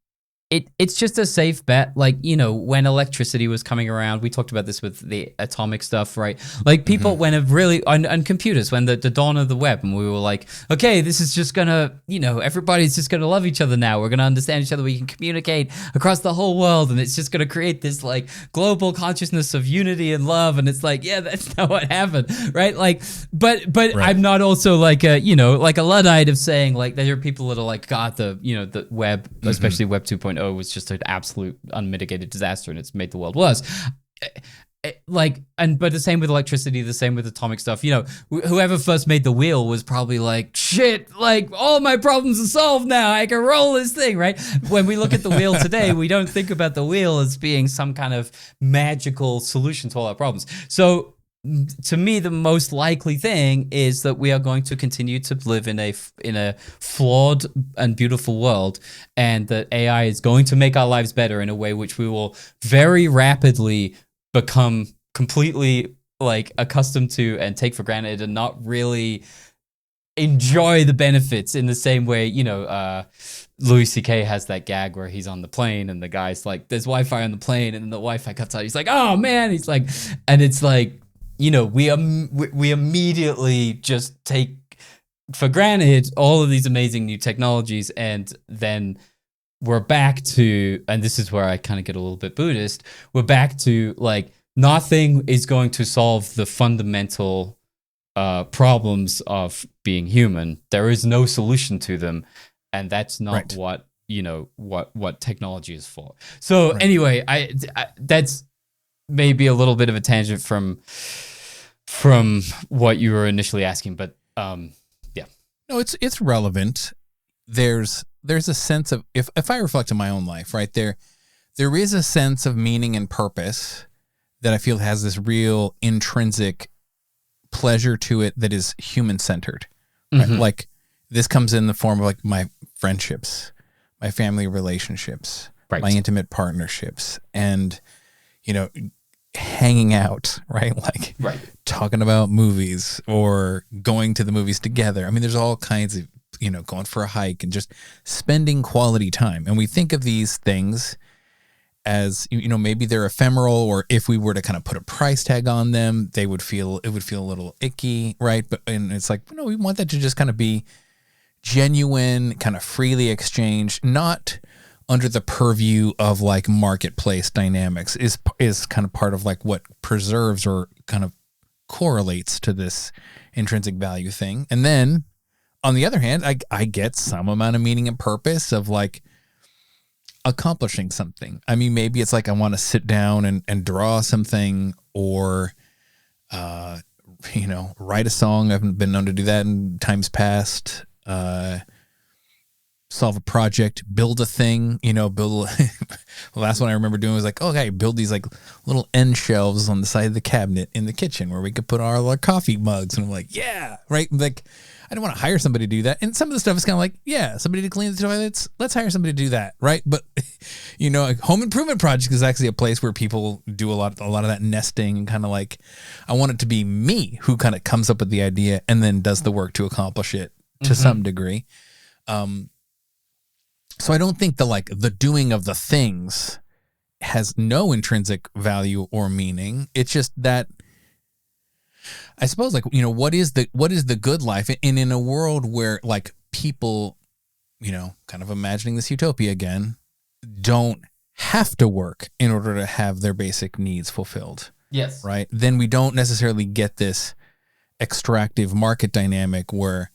S2: a safe bet. Like, when electricity was coming around, we talked about this with the atomic stuff, right? Like, people, when it really, on computers, when the dawn of the web, and we were like, okay, this is just gonna, everybody's just gonna love each other now. We're gonna understand each other. We can communicate across the whole world, and it's just gonna create this like global consciousness of unity and love. And it's like, yeah, that's not what happened, right? Like, but right. I'm not also like a, like a Luddite of saying like, there are people that are like, God, the web, especially Web 2.0, was just an absolute unmitigated disaster, and it's made the world worse. But the same with electricity, the same with atomic stuff. Whoever first made the wheel was probably like, shit, like all my problems are solved now. I can roll this thing, right? When we look at the wheel today, we don't think about the wheel as being some kind of magical solution to all our problems. So to me, the most likely thing is that we are going to continue to live in a flawed and beautiful world, and that AI is going to make our lives better in a way which we will very rapidly become completely like accustomed to and take for granted, and not really enjoy the benefits in the same way. Louis C.K. has that gag where he's on the plane and the guy's like, there's Wi-Fi on the plane, and then the Wi-Fi cuts out. He's like, oh man, he's like, and it's like, we immediately just take for granted all of these amazing new technologies, and then we're back to, and this is where I kind of get a little bit Buddhist, we're back to like, nothing is going to solve the fundamental problems of being human. There is no solution to them, and that's not what technology is for. So anyway, I that's maybe a little bit of a tangent from what you were initially asking, but yeah.
S1: No, it's relevant. There's a sense of, if I reflect on my own life, right, there is a sense of meaning and purpose that I feel has this real intrinsic pleasure to it that is human centered. Right? Like, this comes in the form of like my friendships, my family relationships, my intimate partnerships, and hanging out, right? Like talking about movies or going to the movies together. I mean, there's all kinds of, going for a hike and just spending quality time. And we think of these things as, maybe they're ephemeral, or if we were to kind of put a price tag on them, it would feel a little icky, right? And it's like, no, we want that to just kind of be genuine, kind of freely exchanged, not under the purview of like marketplace dynamics, is kind of part of like what preserves or kind of correlates to this intrinsic value thing. And then on the other hand, I get some amount of meaning and purpose of like accomplishing something. I mean, maybe it's like I want to sit down and draw something, or write a song. I haven't been known to do that in times past. solve a project, build a thing, build the last one I remember doing was like, okay, build these like little end shelves on the side of the cabinet in the kitchen where we could put all our coffee mugs. And I'm like, yeah, right. Like, I don't want to hire somebody to do that. And some of the stuff is kind of like, yeah, somebody to clean the toilets. Let's hire somebody to do that. Right. But, a home improvement project is actually a place where people do a lot of that nesting and kind of like, I want it to be me who kind of comes up with the idea and then does the work to accomplish it to some degree. So I don't think the doing of the things has no intrinsic value or meaning. It's just that, I suppose, what is the good life? And in a world where like people, kind of imagining this utopia again, don't have to work in order to have their basic needs fulfilled.
S2: Yes.
S1: Right. Then we don't necessarily get this extractive market dynamic where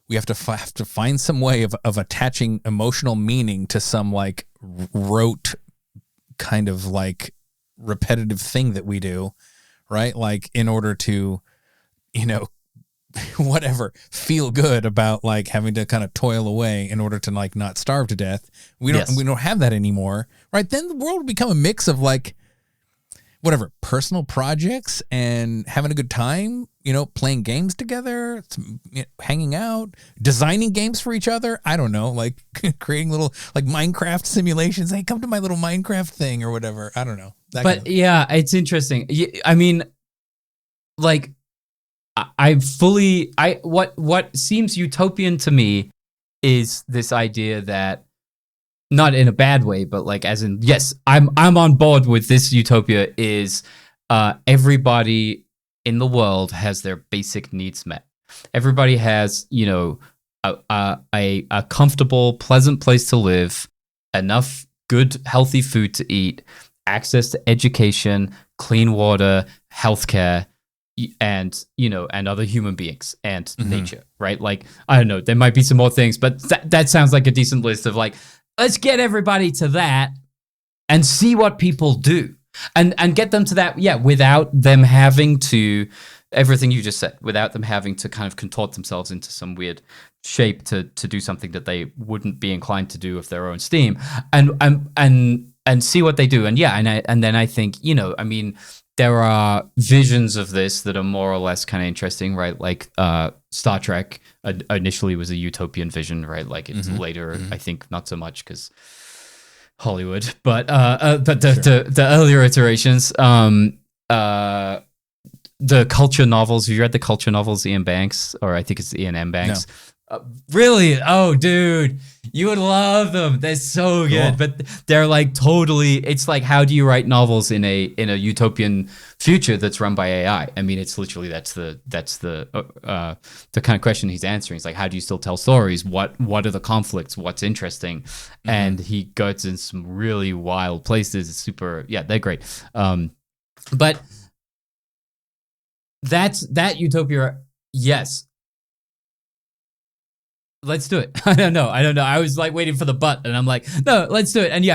S1: we have to find some way of attaching emotional meaning to some like rote kind of like repetitive thing that we do, right? Like in order to, whatever, feel good about like having to kind of toil away in order to like not starve to death. We don't have that anymore, right? Then the world will become a mix of like whatever, personal projects and having a good time, playing games together, hanging out, designing games for each other. I don't know, like creating little like Minecraft simulations. Hey, come to my little Minecraft thing or whatever. I don't know.
S2: Yeah, it's interesting. I mean, like what seems utopian to me is this idea that, not in a bad way, but like as in, yes, I'm on board with this utopia is everybody in the world has their basic needs met. Everybody has, a comfortable, pleasant place to live, enough good, healthy food to eat, access to education, clean water, healthcare, and other human beings and nature, right? Like, I don't know, there might be some more things, but that sounds like a decent list of like, let's get everybody to that and see what people do and get them to that, without them having to, everything you just said, without them having to kind of contort themselves into some weird shape to do something that they wouldn't be inclined to do of their own steam, and see what they do. And then I think, there are visions of this that are more or less kind of interesting, right? Like Star Trek initially was a utopian vision, right? Like it's later, I think, not so much because Hollywood, but the earlier iterations, the culture novels. Have you read the culture novels, Ian Banks, or I think it's Ian M. Banks? No. Really? Oh, dude, you would love them. They're so good, but they're like totally. It's like, how do you write novels in a utopian future that's run by AI? I mean, it's literally that's the kind of question he's answering. It's like, how do you still tell stories? What are the conflicts? What's interesting? And he goes in some really wild places. It's super. Yeah, they're great. But that utopia. Yes. Let's do it. I don't know. I was like waiting for the but, and I'm like, no, let's do it. And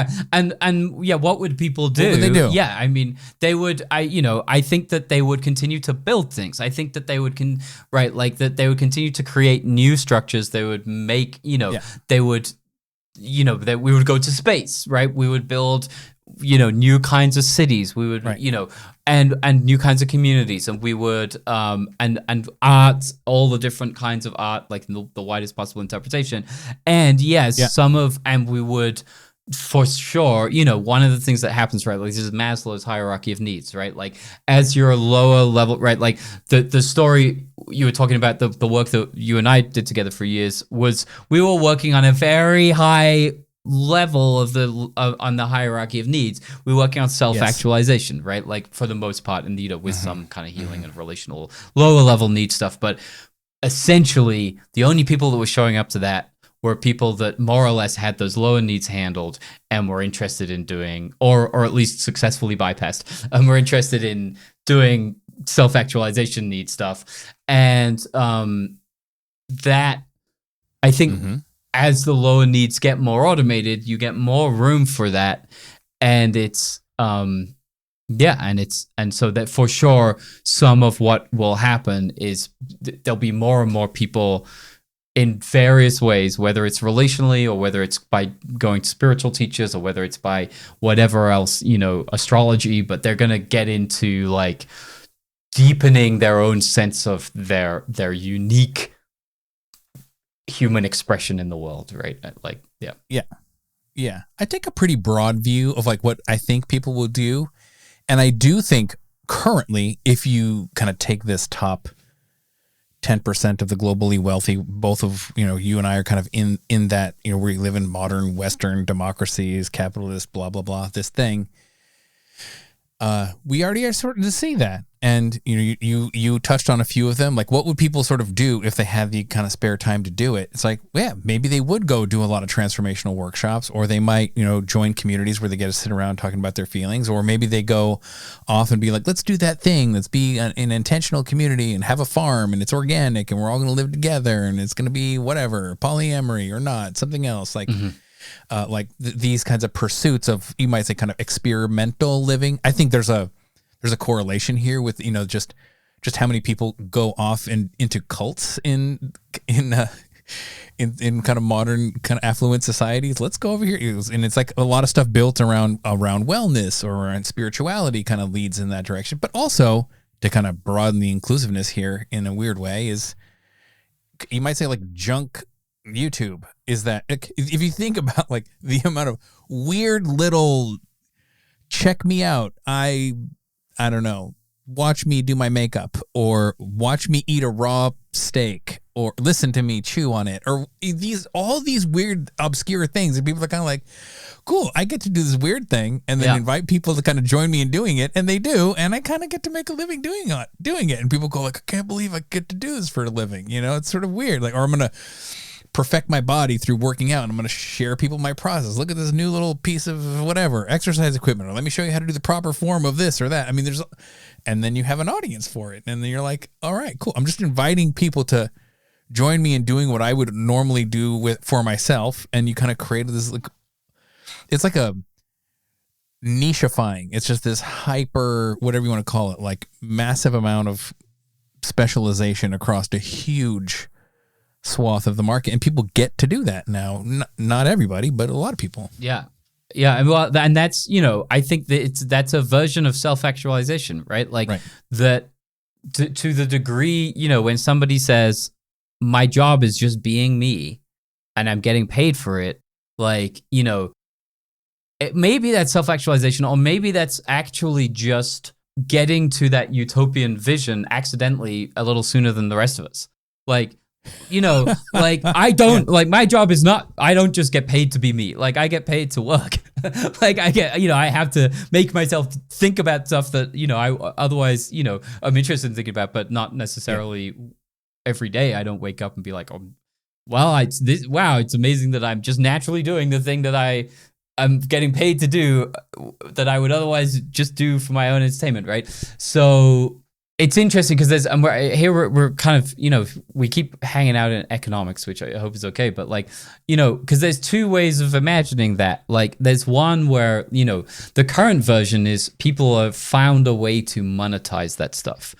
S2: what would people do?
S1: What would they do?
S2: Yeah, I mean, they would. I think that they would continue to build things. I think that they would that they would continue to create new structures. They would make, they would, that we would go to space, right? We would build, new kinds of cities. We would, and new kinds of communities, and we would and art, all the different kinds of art, like the widest possible interpretation. And and we would, for sure, one of the things that happens, right, like this is Maslow's hierarchy of needs, right? Like as you're a lower level, right, like the story you were talking about, the work that you and I did together for years, was we were working on a very high level of on the hierarchy of needs. We're working on self-actualization, right? Like for the most part, and with some kind of healing and relational lower level need stuff. But essentially, the only people that were showing up to that were people that more or less had those lower needs handled and were interested in doing, or at least successfully bypassed, and were interested in doing self-actualization need stuff. And that, I think, as the lower needs get more automated, you get more room for that. And it's, so that for sure, some of what will happen is there'll be more and more people in various ways, whether it's relationally or whether it's by going to spiritual teachers or whether it's by whatever else, astrology, but they're going to get into like deepening their own sense of their unique human expression in the world, right? Like,
S1: Yeah. I take a pretty broad view of like what I think people will do. And I do think currently, if you kind of take this top 10% of the globally wealthy, both of, you and I are kind of in that, we live in modern Western democracies, capitalist, blah, blah, blah, this thing. We already are starting to see that. And you touched on a few of them. Like, what would people sort of do if they had the kind of spare time to do it? It's like, yeah, maybe they would go do a lot of transformational workshops, or they might, join communities where they get to sit around talking about their feelings, or maybe they go off and be like, let's do that thing. Let's be an intentional community and have a farm, and it's organic, and we're all going to live together, and it's going to be whatever, polyamory or not, something else like. These kinds of pursuits of, you might say, kind of experimental living. I think there's a correlation here with just how many people go off into cults in kind of modern kind of affluent societies. Let's go over here, and it's like a lot of stuff built around wellness or around spirituality kind of leads in that direction. But also to kind of broaden the inclusiveness here in a weird way is, you might say, like junk YouTube. Is that if you think about like the amount of weird little check me out, I don't know, watch me do my makeup, or watch me eat a raw steak, or listen to me chew on it, or all these weird obscure things, and people are kind of like, cool, I get to do this weird thing and then invite people to kind of join me in doing it, and they do, and I kind of get to make a living doing it, and people go like, I can't believe I get to do this for a living. It's sort of weird. Like, or I'm gonna perfect my body through working out, and I'm going to share people my process. Look at this new little piece of whatever exercise equipment, or let me show you how to do the proper form of this or that. I mean, and then you have an audience for it, and then you're like, all right, cool. I'm just inviting people to join me in doing what I would normally do for myself. And you kind of created this, like, it's like a nicheifying. It's just this hyper, whatever you want to call it, like massive amount of specialization across a huge swath of the market, and people get to do that now. Not everybody, but a lot of people.
S2: Yeah, and that's I think that that's a version of self-actualization, right? Like that to the degree when somebody says my job is just being me, and I'm getting paid for it, like maybe that's self-actualization, or maybe that's actually just getting to that utopian vision accidentally a little sooner than the rest of us, like. Like I don't like my job is not, I don't just get paid to be me. Like I get paid to work. Like I get, I have to make myself think about stuff that, I otherwise, I'm interested in thinking about, but not necessarily every day. I don't wake up and be like, oh, well, it's amazing that I'm just naturally doing the thing that I'm getting paid to do that I would otherwise just do for my own entertainment. Right. So it's interesting because we're kind of, we keep hanging out in economics, which I hope is okay. But like, because there's two ways of imagining that. Like there's one where, the current version is people have found a way to monetize that stuff,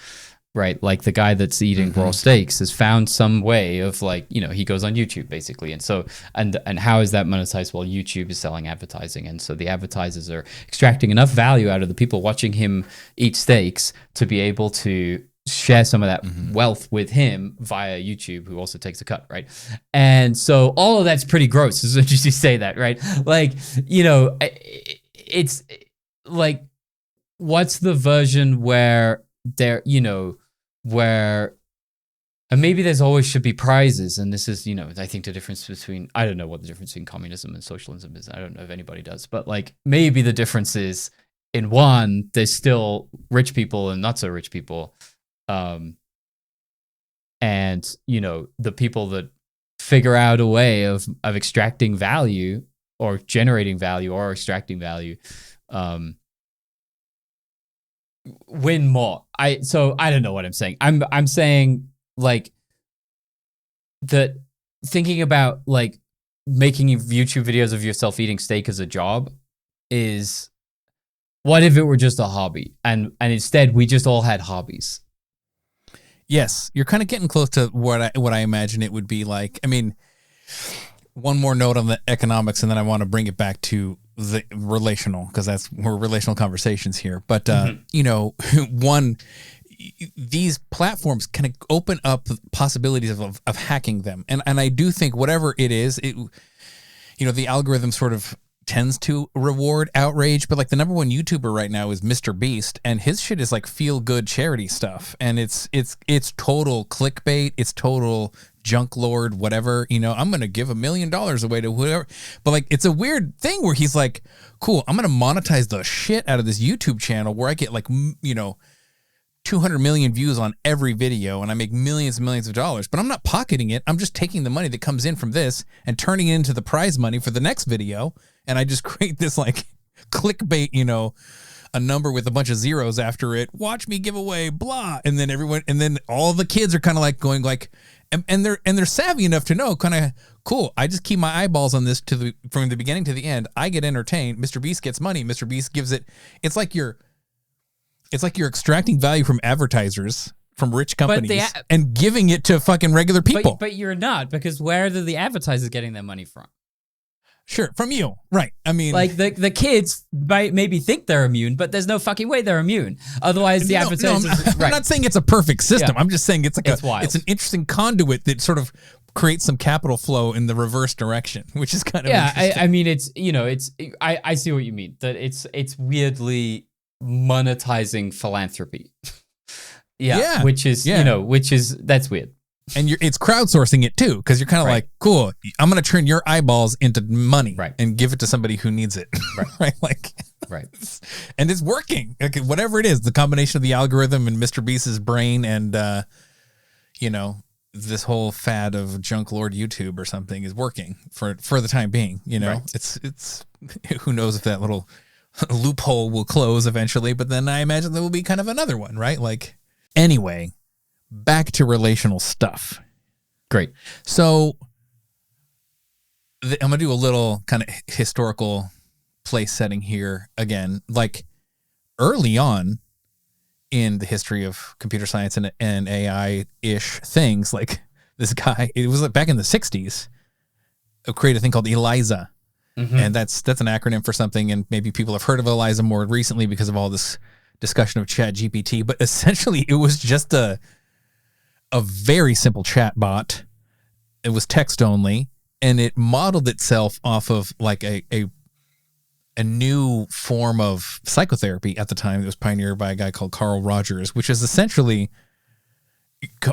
S2: right? Like the guy that's eating raw steaks has found some way of like, he goes on YouTube basically. And so, and how is that monetized? Well, YouTube is selling advertising. And so the advertisers are extracting enough value out of the people watching him eat steaks to be able to share some of that wealth with him via YouTube, who also takes a cut, right? And so all of that's pretty gross as much as you say that, right? Like, it's like, what's the version where there, where and maybe there's always should be prizes, and this is, I think the difference between, I don't know what the difference between communism and socialism is. I don't know if anybody does, but like maybe the difference is in one, there's still rich people and not so rich people. And, the people that figure out a way of extracting value or generating value or extracting value, win more. So I don't know what I'm saying. I'm saying like that thinking about like making YouTube videos of yourself eating steak as a job is, what if it were just a hobby and instead we just all had hobbies?
S1: Yes, you're kind of getting close to what I imagine it would be like. I mean, one more note on the economics, and then I want to bring it back to the relational, because we're relational conversations here. But these platforms can open up possibilities of hacking them, and I do think whatever it is, the algorithm sort of tends to reward outrage, but like the number one YouTuber right now is Mr. Beast, and his shit is like feel good charity stuff, and it's total clickbait, it's total junk lord, whatever. I'm gonna give $1 million away to whoever, but like it's a weird thing where he's like, cool, I'm gonna monetize the shit out of this YouTube channel where I get like 200 million views on every video and I make millions and millions of dollars, but I'm not pocketing it. I'm just taking the money that comes in from this and turning it into the prize money for the next video. And I just create this like clickbait, a number with a bunch of zeros after it. Watch me give away, blah. And then all the kids are kind of like going like, and they're savvy enough to know kind of cool. I just keep my eyeballs on this from the beginning to the end. I get entertained. Mr. Beast gets money. Mr. Beast gives it. It's like you're extracting value from advertisers, from rich companies, and giving it to fucking regular people.
S2: But you're not, because where are the advertisers getting their money from?
S1: Sure, from you. Right. I mean,
S2: like the kids might maybe think they're immune, but there's no fucking way they're immune. Otherwise, the advertisers...
S1: I'm not saying it's a perfect system. Yeah. I'm just saying it's
S2: wild.
S1: It's an interesting conduit that sort of creates some capital flow in the reverse direction, which is kind of interesting.
S2: I mean, I see what you mean. That it's weirdly monetizing philanthropy. Which is that's weird.
S1: And it's crowdsourcing it too, because you're kind of like, cool, I'm going to turn your eyeballs into money and give it to somebody who needs it. Right. And it's working. Like, whatever it is, the combination of the algorithm and Mr. Beast's brain and, this whole fad of junk lord YouTube or something is working for the time being. It's who knows if that little loophole will close eventually, but then I imagine there will be kind of another one, right? Like, anyway, back to relational stuff.
S2: Great.
S1: So I'm going to do a little kind of historical place setting here again. Like, early on in the history of computer science and AI-ish things, like this guy, it was like back in the 60s, created a thing called ELIZA. Mm-hmm. And that's an acronym for something, and maybe people have heard of ELIZA more recently because of all this discussion of ChatGPT, but essentially it was just a very simple chat bot. It was text only, and it modeled itself off of like a new form of psychotherapy at the time. It was pioneered by a guy called Carl Rogers, which is essentially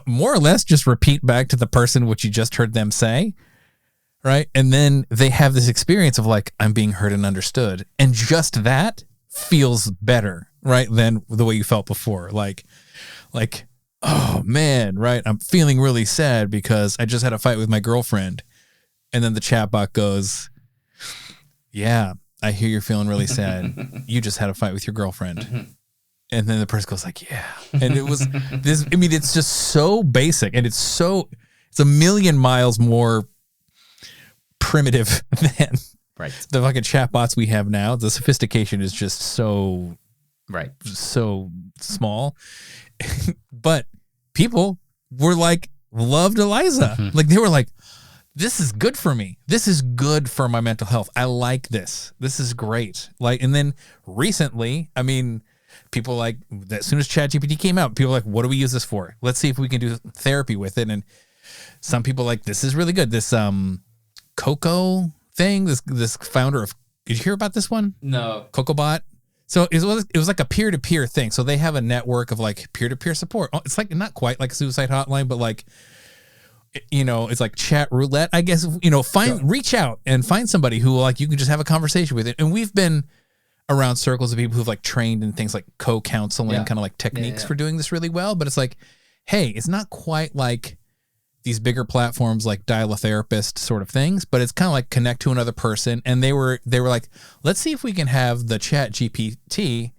S1: more or less just repeat back to the person what you just heard them say, right? And then they have this experience of like, I'm being heard and understood, and just that feels better, right, than the way you felt before. Like, oh man, right, I'm feeling really sad because I just had a fight with my girlfriend. And then the chatbot goes, yeah, I hear you're feeling really sad. You just had a fight with your girlfriend. Mm-hmm. And then the person goes like, yeah. And it was this, I mean, it's just so basic, and it's a million miles more primitive than the fucking chatbots we have now. The sophistication is just so small. But people were like, loved ELIZA. Mm-hmm. Like, they were like, this is good for me. This is good for my mental health. I like this. This is great. Like, and then recently, I mean, people like, as soon as ChatGPT came out, people were like, what do we use this for? Let's see if we can do therapy with it. And some people like, this is really good. This Coco thing, this founder of, did you hear about this one?
S2: No.
S1: CocoBot. So it was like a peer-to-peer thing. So they have a network of like peer-to-peer support. It's like not quite like a suicide hotline, but like, it's like chat roulette, I guess. Reach out and find somebody who like you can just have a conversation with it. And we've been around circles of people who've like trained in things like co-counseling, kind of like techniques for doing this really well. But it's like, hey, it's not quite like these bigger platforms like Dial a Therapist sort of things, but it's kind of like connect to another person. And they were like, let's see if we can have the Chat GPT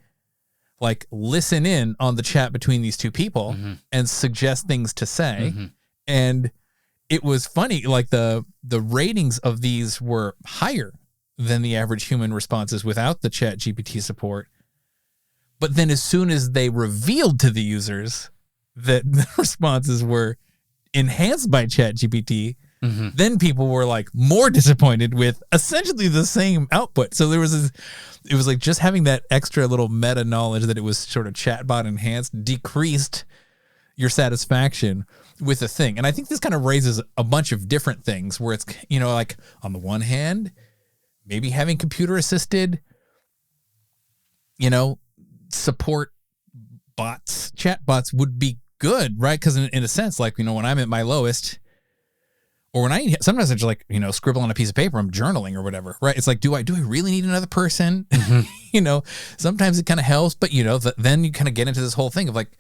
S1: like listen in on the chat between these two people and suggest things to say. Mm-hmm. And it was funny, like the ratings of these were higher than the average human responses without the Chat GPT support. But then as soon as they revealed to the users that the responses were enhanced by ChatGPT, then people were like more disappointed with essentially the same output. So there was it was like just having that extra little meta knowledge that it was sort of chatbot enhanced decreased your satisfaction with the thing. And I think this kind of raises a bunch of different things where it's, like on the one hand, maybe having computer assisted, support bots, chat bots would be good, right? Because in a sense, like, when I'm at my lowest, or when sometimes I just like, scribble on a piece of paper, I'm journaling or whatever, right? It's like, do I really need another person? Sometimes it kind of helps, but then you kind of get into this whole thing of like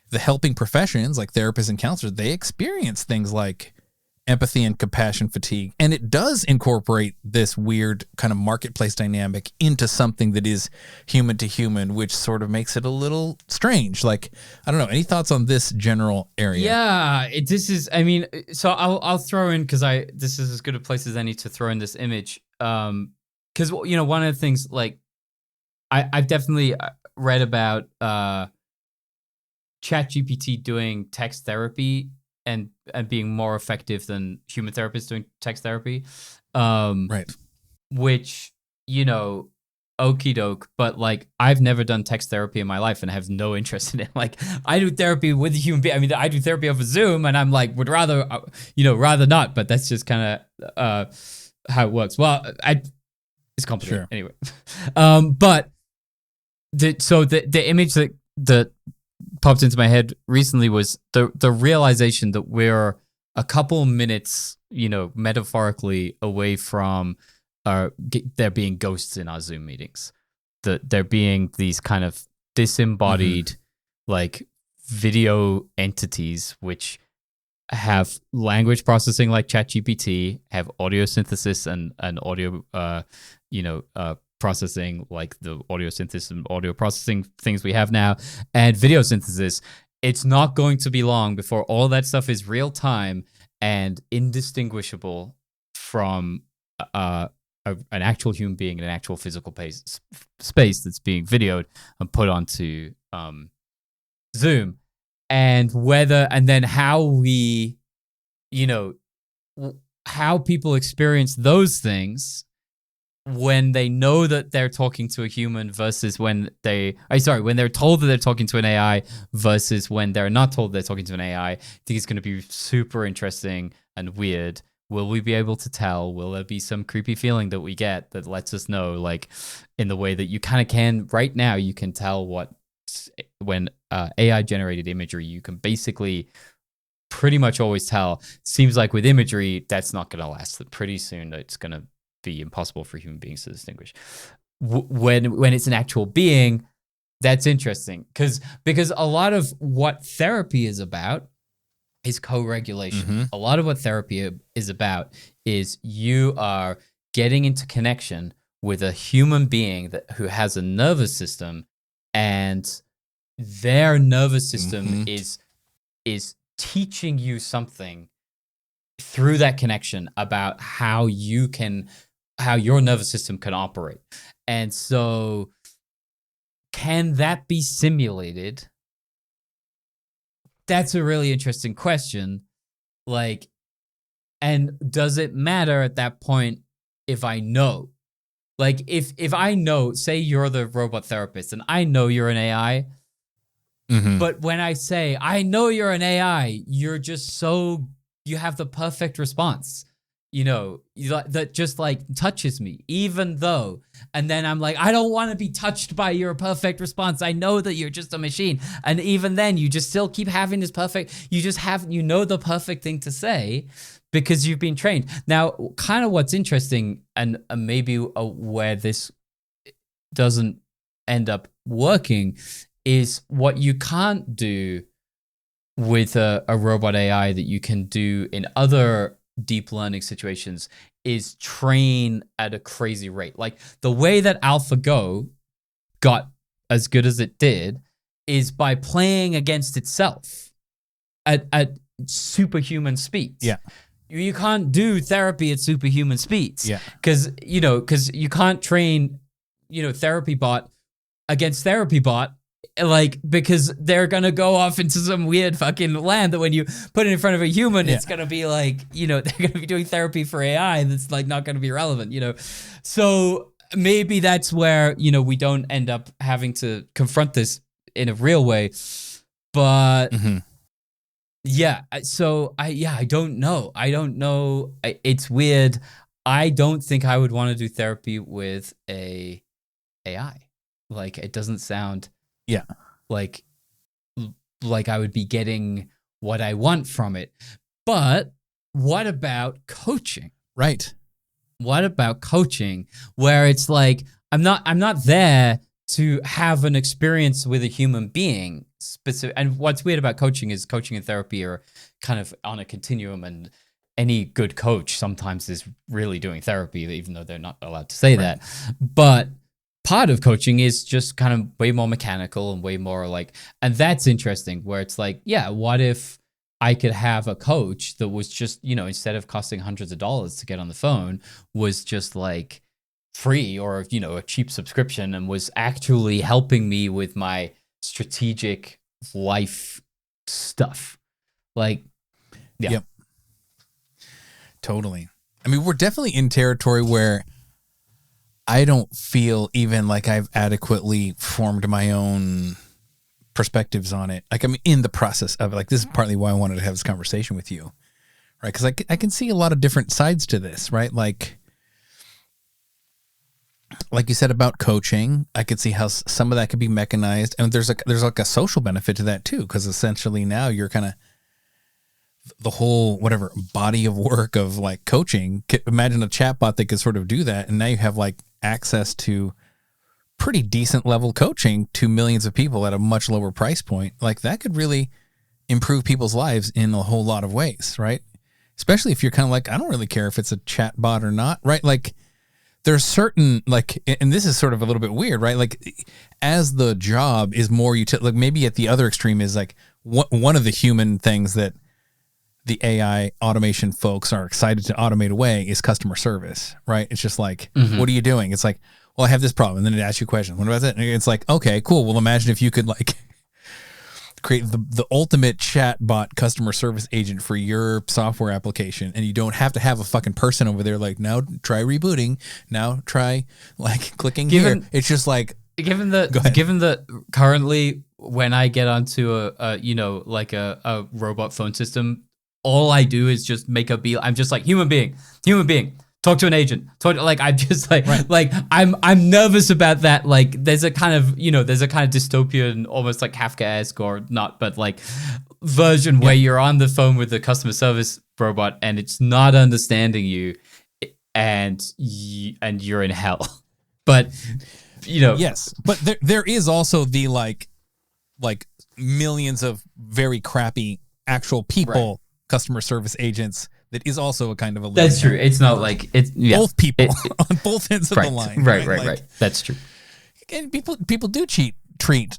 S1: the helping professions, like therapists and counselors, they experience things like empathy and compassion fatigue. And it does incorporate this weird kind of marketplace dynamic into something that is human to human, which sort of makes it a little strange. Like, I don't know, any thoughts on this general area?
S2: Yeah, so I'll throw in, because this is as good a place as any to throw in this image. Because, one of the things, like, I've definitely read about ChatGPT doing text therapy and being more effective than human therapists doing text therapy.
S1: Right.
S2: Which, okie doke, but like I've never done text therapy in my life and have no interest in it. Like I do therapy with a human being. I do therapy over Zoom and I'm like, would rather not, but that's just kind of how it works. Well, it's complicated.
S1: Sure.
S2: Anyway. But the image that popped into my head recently was the realization that we're a couple minutes, metaphorically away from there being ghosts in our Zoom meetings. That there being these kind of disembodied, like video entities which have language processing like ChatGPT, have audio synthesis and audio, processing like the audio synthesis and audio processing things we have now, and video synthesis. It's not going to be long before all that stuff is real time and indistinguishable from an actual human being in an actual physical space that's being videoed and put onto Zoom. And then how we, how people experience those things when they know that they're talking to a human versus when they're told that they're talking to an AI versus when they're not told they're talking to an AI. I think it's going to be super interesting and weird. Will we be able to tell? Will there be some creepy feeling that we get that lets us know, like in the way that you kind of can right now, you can tell when AI generated imagery, you can basically pretty much always tell. Seems like with imagery, that's not going to last. Pretty soon it's going to be impossible for human beings to distinguish. When it's an actual being, that's interesting because a lot of what therapy is about is co-regulation. A lot of what therapy is about is you are getting into connection with a human being who has a nervous system, and their nervous system is teaching you something through that connection about how your nervous system can operate. And so can that be simulated? That's a really interesting question. Like, and does it matter at that point if I know? Like, if I know, say you're the robot therapist and I know you're an AI, but when I say, I know you're an AI, you're just you have the perfect response. That just like touches me, even though, and then I'm like, I don't want to be touched by your perfect response. I know that you're just a machine. And even then you just still keep having this perfect, the perfect thing to say because you've been trained. Now, kind of what's interesting and maybe where this doesn't end up working is what you can't do with a robot AI that you can do in other deep learning situations is train at a crazy rate. Like the way that AlphaGo got as good as it did is by playing against itself at superhuman speeds. Yeah. You can't do therapy at superhuman speeds. Yeah. Because you can't train, therapy bot against therapy bot like, because they're gonna go off into some weird fucking land that when you put it in front of a human, it's gonna be like, you know, they're gonna be doing therapy for AI that's like not gonna be relevant, you know. So maybe that's where, you know, we don't end up having to confront this in a real way. But yeah, so I don't know. It's weird. I don't think I would want to do therapy with a AI. Like, it doesn't sound like I would be getting what I want from it. But what about coaching?
S1: Right.
S2: What about coaching where it's like I'm not there to have an experience with a human being specific. And what's weird about coaching is coaching and therapy are kind of on a continuum, and any good coach sometimes is really doing therapy, even though they're not allowed to say that. But part of coaching is just kind of way more mechanical and way more like, and that's interesting where it's like, yeah, what if I could have a coach that was just, you know, instead of costing hundreds of dollars to get on the phone, was just like free or, you know, a cheap subscription, and was actually helping me with my strategic life stuff. Like, yeah.
S1: Yep. Totally. I mean, we're definitely in territory where I don't feel even like I've adequately formed my own perspectives on it. Like, I'm in the process of it. Like, this is partly why I wanted to have this conversation with you, right? Because I can see a lot of different sides to this, right? Like you said about coaching, I could see how some of that could be mechanized, and there's like a social benefit to that too, because essentially now you're kind of the whole whatever body of work of like coaching. Imagine a chatbot that could sort of do that, and now you have like access to pretty decent level coaching to millions of people at a much lower price point. Like, that could really improve people's lives in a whole lot of ways, right? Especially if you're kind of like, I don't really care if it's a chatbot or not, right? Like, there's certain, like, and this is sort of a little bit weird, right? Like, as the job is more like maybe at the other extreme is like one of the human things that the AI automation folks are excited to automate away is customer service, right? It's just like, what are you doing? It's like, well, I have this problem. And then it asks you a question. What about that? And it's like, okay, cool. Well, imagine if you could like create the ultimate chatbot customer service agent for your software application, and you don't have to have a fucking person over there like, now try rebooting, now try like clicking here. It's just like,
S2: given that currently when I get onto a you know, like a robot phone system, all I do is just make a I'm just like human being, talk to an agent, I'm just like, like I'm nervous about that. Like, there's a kind of, you know, dystopian, almost like Kafkaesque or not, but like version where you're on the phone with the customer service robot and it's not understanding you, and you're in hell. But, you know,
S1: yes, but there is also the like millions of very crappy actual people customer service agents that is also a kind of a
S2: that's true. It's not like it's
S1: both people on both ends of the line.
S2: Right. That's true.
S1: And people do treat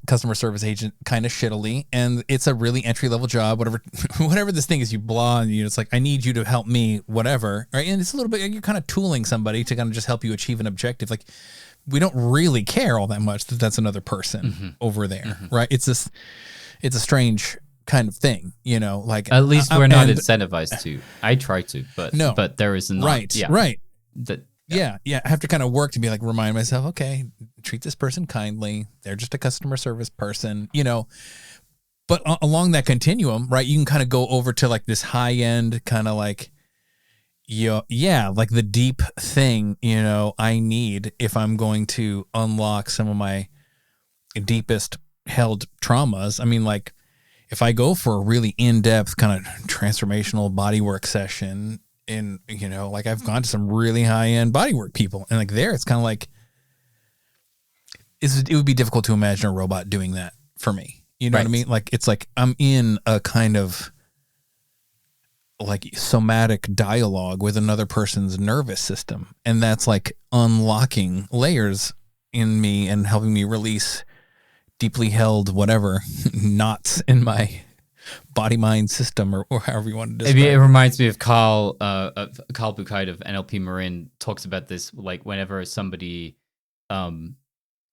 S1: customer service agent kind of shittily, and it's a really entry level job. Whatever this thing is, you blah, and it's like, I need you to help me, whatever, right? And it's a little bit, you're kind of tooling somebody to kind of just help you achieve an objective. Like, we don't really care all that much that that's another person over there, right? It's a strange kind of thing, you know, like,
S2: at least we're not incentivized to. I try to, but there is not.
S1: Right. I have to kind of work to be like, remind myself, okay, treat this person kindly. They're just a customer service person, you know. But along that continuum, right, you can kind of go over to like this high end kind of like, like the deep thing, you know, I need if I'm going to unlock some of my deepest held traumas. I mean, like, if I go for a really in-depth kind of transformational bodywork session, in, you know, like, I've gone to some really high-end bodywork people, and like there, it's kind of like, it would be difficult to imagine a robot doing that for me. You know what I mean? Like, it's like I'm in a kind of like somatic dialogue with another person's nervous system, and that's like unlocking layers in me and helping me release deeply held whatever knots in my body mind system, or however you want to describe it.
S2: It reminds me of Carl Buchheit of NLP Marin talks about this, like whenever somebody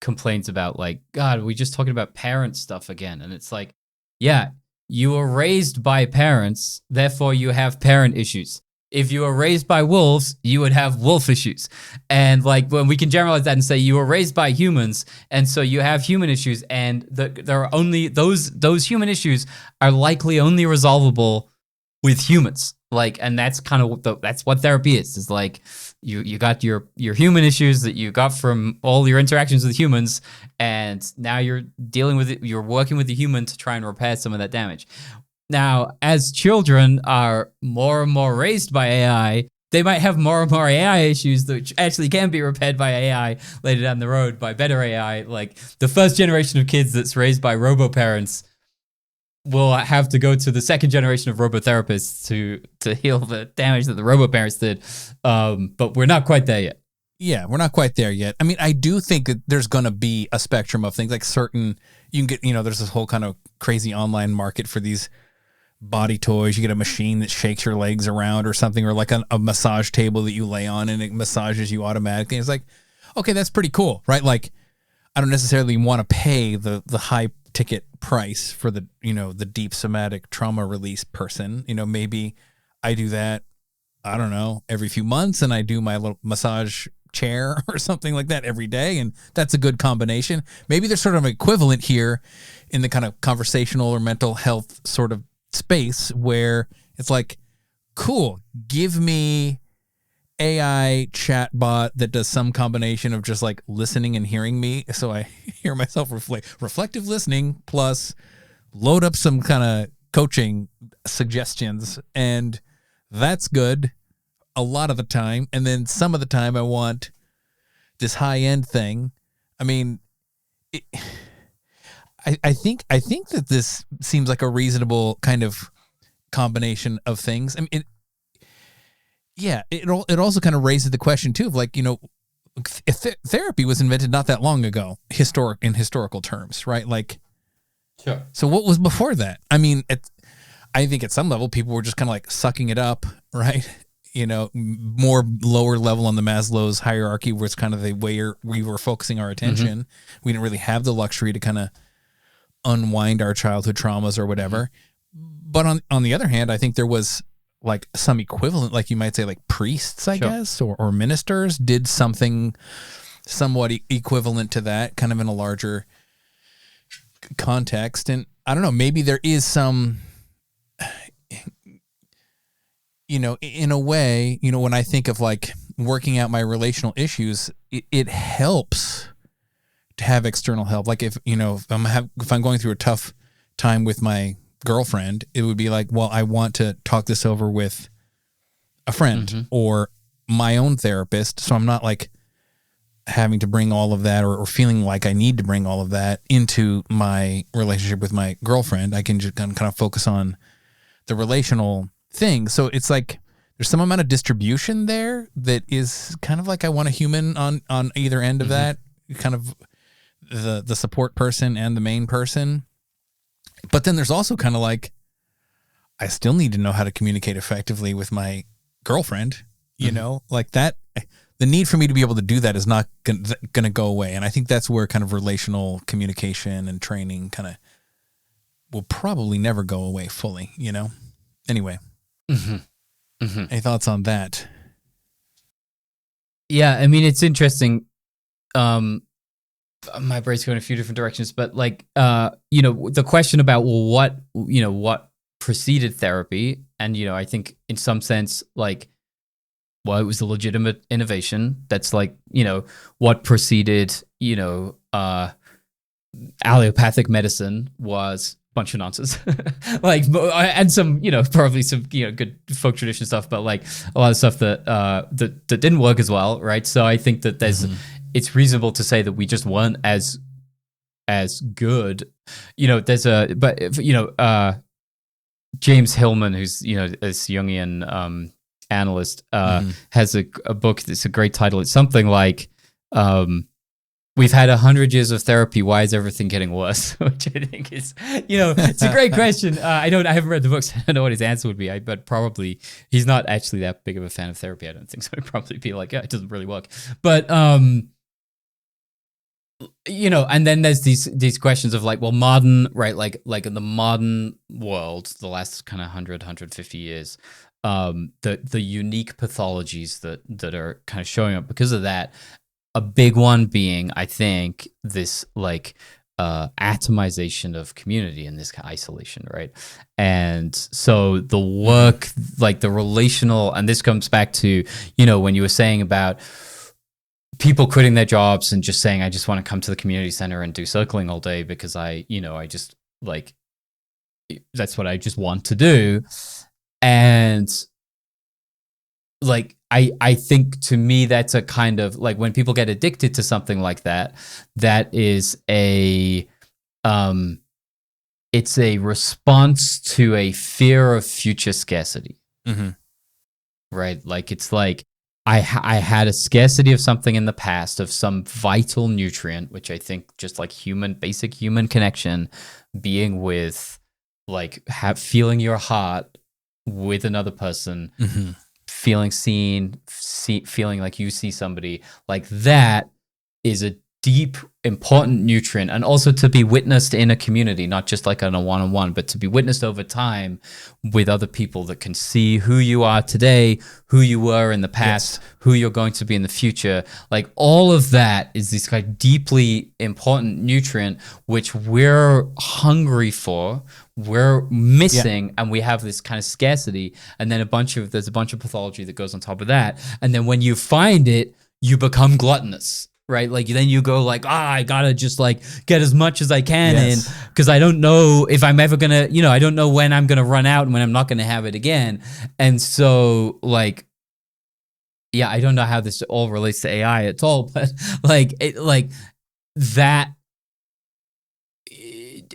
S2: complains about like, God, we just talking about parent stuff again. And it's like, yeah, you were raised by parents, therefore you have parent issues. If you were raised by wolves, you would have wolf issues. And like when we can generalize that and say you were raised by humans, and so you have human issues, and there are only those human issues are likely only resolvable with humans. Like, and that's kind of that's what therapy is. Is like you got your human issues that you got from all your interactions with humans, and now you're dealing with it. You're working with the human to try and repair some of that damage. Now, as children are more and more raised by AI, they might have more and more AI issues that actually can be repaired by AI later down the road by better AI. Like the first generation of kids that's raised by robo-parents will have to go to the second generation of robotherapists to heal the damage that the robo-parents did. But we're not quite there yet.
S1: Yeah, we're not quite there yet. I mean, I do think that there's going to be a spectrum of things, like certain, you can get, there's this whole kind of crazy online market for these body toys. You get a machine that shakes your legs around or something, or like a massage table that you lay on and it massages you automatically. It's like, okay, that's pretty cool, right? Like, I don't necessarily want to pay the high ticket price for the, the deep somatic trauma release person. Maybe I do that, I don't know, every few months, and I do my little massage chair or something like that every day, and that's a good combination. Maybe there's sort of an equivalent here in the kind of conversational or mental health sort of space where it's like, cool, give me AI chatbot that does some combination of just like listening and hearing me, so I hear myself reflective listening plus load up some kind of coaching suggestions, and that's good a lot of the time. And then some of the time I want this high-end thing. I mean, I think that this seems like a reasonable kind of combination of things. I mean, it also kind of raises the question too of like, therapy was invented not that long ago, in historical terms, right? Like,
S2: sure.
S1: So what was before that? I mean, I think at some level people were just kind of like sucking it up, right? More lower level on the Maslow's hierarchy was kind of the way we were focusing our attention. Mm-hmm. We didn't really have the luxury to kind of unwind our childhood traumas or whatever. Mm-hmm. But on the other hand, I think there was like some equivalent, like you might say like priests, I guess, or ministers did something somewhat equivalent to that, kind of in a larger context. And I don't know, maybe there is some, in a way, when I think of like working out my relational issues, it helps to have external help. Like if I'm going through a tough time with my girlfriend, it would be like, well, I want to talk this over with a friend mm-hmm. or my own therapist. So I'm not like having to bring all of that or feeling like I need to bring all of that into my relationship with my girlfriend. I can just kind of focus on the relational thing. So it's like there's some amount of distribution there that is kind of like I want a human on either end of mm-hmm. that, kind of the support person and the main person. But then there's also kind of like, I still need to know how to communicate effectively with my girlfriend, mm-hmm. Like that. The need for me to be able to do that is not going to go away. And I think that's where kind of relational communication and training kind of will probably never go away fully, Anyway, mm-hmm. Mm-hmm. Any thoughts on that?
S2: Yeah, I mean, it's interesting. My brain's going a few different directions, but like, the question about what preceded therapy, and I think in some sense, like, well, it was a legitimate innovation. That's like, what preceded, allopathic medicine was a bunch of nonsense. Like, and some, probably some, good folk tradition stuff, but like a lot of stuff that didn't work as well, right? So I think that there's, mm-hmm. it's reasonable to say that we just weren't as good. James Hillman, who's, this Jungian analyst, mm-hmm. has a book that's a great title. It's something like, we've had 100 years of therapy. Why is everything getting worse? Which I think is, it's a great question. I haven't read the books. I don't know what his answer would be. But probably he's not actually that big of a fan of therapy. I don't think so. He'd probably be like, yeah, it doesn't really work. But and then there's these questions of like, well, modern, right? Like in the modern world, the last kind of 150 years, the unique pathologies that are kind of showing up because of that. A big one being, I think, this like atomization of community and this kind of isolation, right? And so the work, like the relational, and this comes back to, when you were saying about people quitting their jobs and just saying, I just want to come to the community center and do circling all day because I just like, that's what I just want to do. And like, I think to me, that's a kind of like when people get addicted to something like that, that is it's a response to a fear of future scarcity.
S1: Mm-hmm.
S2: Right? Like, it's like, I had a scarcity of something in the past, of some vital nutrient, which I think just like basic human connection, being with, like, feeling your heart with another person,
S1: mm-hmm.
S2: feeling seen, feeling like you see somebody, like that is a deep, important nutrient. And also to be witnessed in a community, not just like on a one-on-one, but to be witnessed over time with other people that can see who you are today, who you were in the past, yes, who you're going to be in the future. Like, all of that is this kind of deeply important nutrient, which we're hungry for, we're missing, and we have this kind of scarcity. And then there's a bunch of pathology that goes on top of that. And then when you find it, you become gluttonous. Right? Like, then you go like, I gotta just like get as much as I can, yes, in, because I don't know if I'm ever gonna, I don't know when I'm gonna run out and when I'm not gonna have it again. And so, like, yeah, I don't know how this all relates to AI at all, but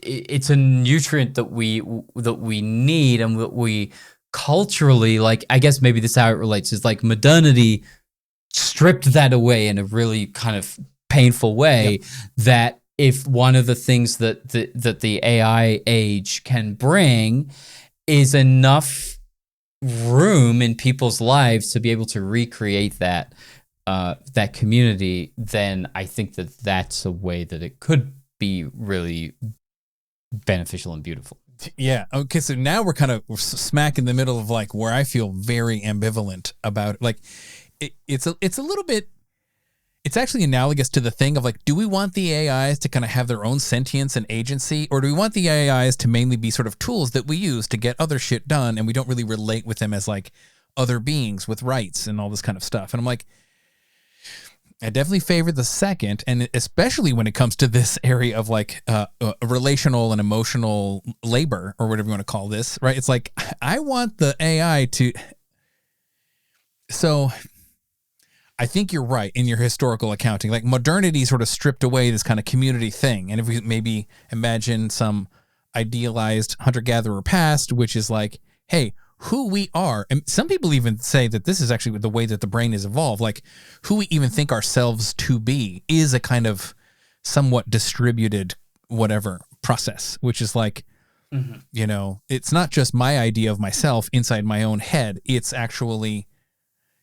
S2: it's a nutrient that we need, and that we culturally, like, I guess maybe this is how it relates, is like modernity stripped that away in a really kind of painful way. Yep. That if one of the things that the AI age can bring is enough room in people's lives to be able to recreate that community, then I think that's a way that it could be really beneficial and beautiful.
S1: Yeah. Okay. So now we're smack in the middle of like where I feel very ambivalent about it. Like, it's a little bit, it's actually analogous to the thing of like, do we want the AIs to kind of have their own sentience and agency, or do we want the AIs to mainly be sort of tools that we use to get other shit done, and we don't really relate with them as like other beings with rights and all this kind of stuff? And I'm like, I definitely favor the second, and especially when it comes to this area of like relational and emotional labor, or whatever you want to call this, right? It's like, I want the AI to, so I think you're right in your historical accounting. Like, modernity sort of stripped away this kind of community thing. And if we maybe imagine some idealized hunter-gatherer past, which is like, hey, who we are. And some people even say that this is actually the way that the brain is evolved. Like, who we even think ourselves to be is a kind of somewhat distributed whatever process, which is like, mm-hmm, it's not just my idea of myself inside my own head. It's actually,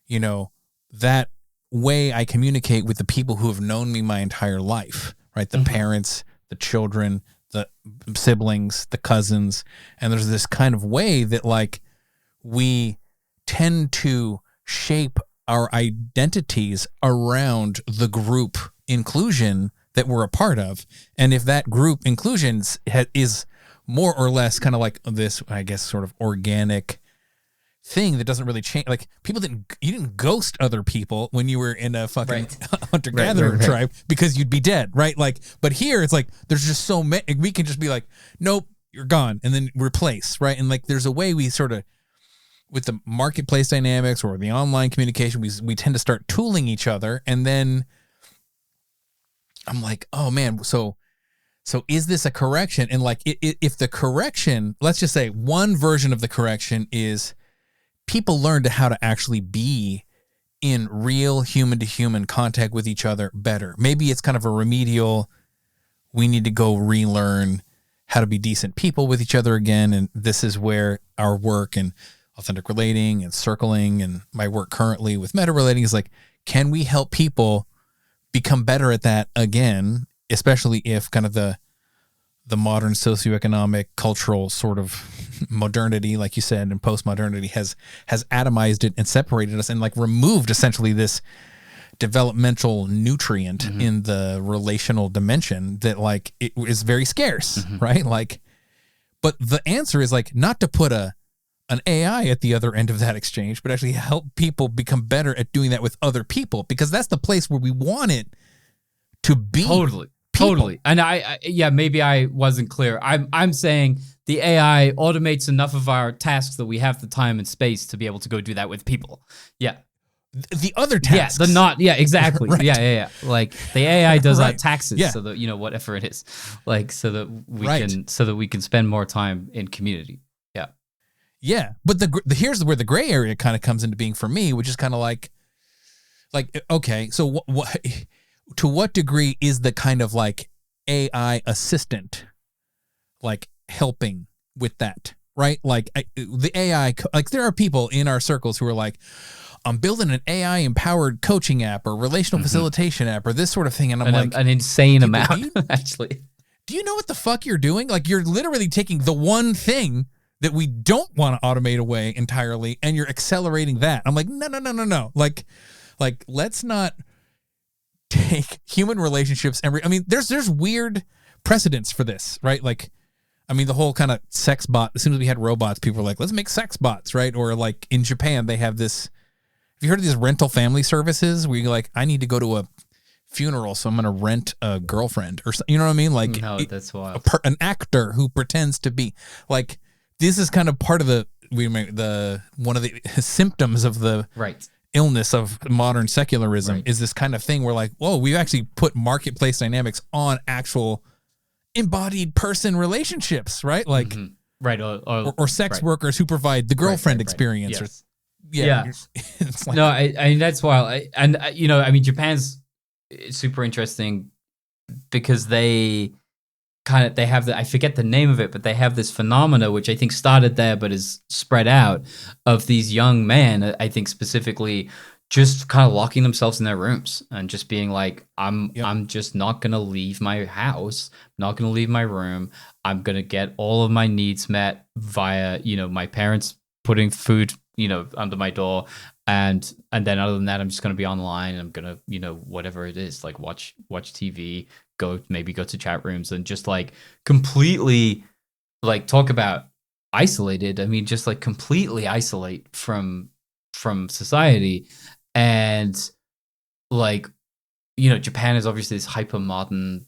S1: that way I communicate with the people who have known me my entire life, right? The mm-hmm parents, the children, the siblings, the cousins. And there's this kind of way that like we tend to shape our identities around the group inclusion that we're a part of. And if that group inclusion is more or less kind of like this, I guess, sort of organic thing that doesn't really change. Like, you didn't ghost other people when you were in a fucking hunter-gatherer tribe because you'd be dead, right? Like, but here it's like there's just so many. We can just be like, nope, you're gone, and then replace, right? And like, there's a way we sort of, with the marketplace dynamics or the online communication, we tend to start tooling each other, and then I'm like, oh man, so is this a correction? And like, if the correction, let's just say one version of the correction is people learn how to actually be in real human-to-human contact with each other better. Maybe it's kind of a remedial, we need to go relearn how to be decent people with each other again, and this is where our work and authentic relating and circling and my work currently with meta relating is like, can we help people become better at that again, especially if kind of the modern socioeconomic, cultural sort of modernity, like you said, and postmodernity has atomized it and separated us and like removed essentially this developmental nutrient in the relational dimension that like it is very scarce, right? Like, but the answer is like not to put an AI at the other end of that exchange, but actually help people become better at doing that with other people, because that's the place where we want it to be.
S2: Totally. And maybe I wasn't clear. I'm saying the AI automates enough of our tasks that we have the time and space to be able to go do that with people. Yeah.
S1: The other tasks.
S2: Exactly. Right. Yeah. Like the AI does our taxes,
S1: Yeah.
S2: so that, whatever it is, like, so that we can spend more time in community. Yeah.
S1: Yeah. But here's where the gray area kind of comes into being for me, which is kind of like, okay, so what to what degree is the kind of like AI assistant like helping with that, right? Like the AI, like there are people in our circles who are like, I'm building an AI empowered coaching app or relational facilitation app or this sort of thing. And I'm like,
S2: an insane amount, actually.
S1: Do you know what the fuck you're doing? Like you're literally taking the one thing that we don't want to automate away entirely and you're accelerating that. I'm like, no. Like let's not take human relationships there's weird precedents for this, right? Like, I mean, the whole kind of sex bot, as soon as we had robots, people were like, let's make sex bots, right? Or like in Japan, they have this, have you heard of these rental family services where you're like, I need to go to a funeral, so I'm going to rent a girlfriend or something, you know what I mean? Like,
S2: no, that's wild.
S1: An actor who pretends to be like, this is kind of part of one of the symptoms of the illness of modern secularism is this kind of thing where like, whoa, we've actually put marketplace dynamics on actual embodied person relationships, right? Like, or sex workers who provide the girlfriend experience.
S2: Yes.
S1: It's like,
S2: no, I mean, that's wild. Japan's super interesting because they have I forget the name of it, but they have this phenomena, which I think started there, but is spread out, of these young men, I think specifically, just kind of locking themselves in their rooms and just being like, I'm just not going to leave my house, not going to leave my room. I'm going to get all of my needs met via, my parents putting food, under my door. And then other than that, I'm just going to be online and I'm going to, whatever it is, like watch TV, go to chat rooms and just like completely like talk about isolated. I mean, just like completely isolate from society. And like, Japan is obviously this hyper modern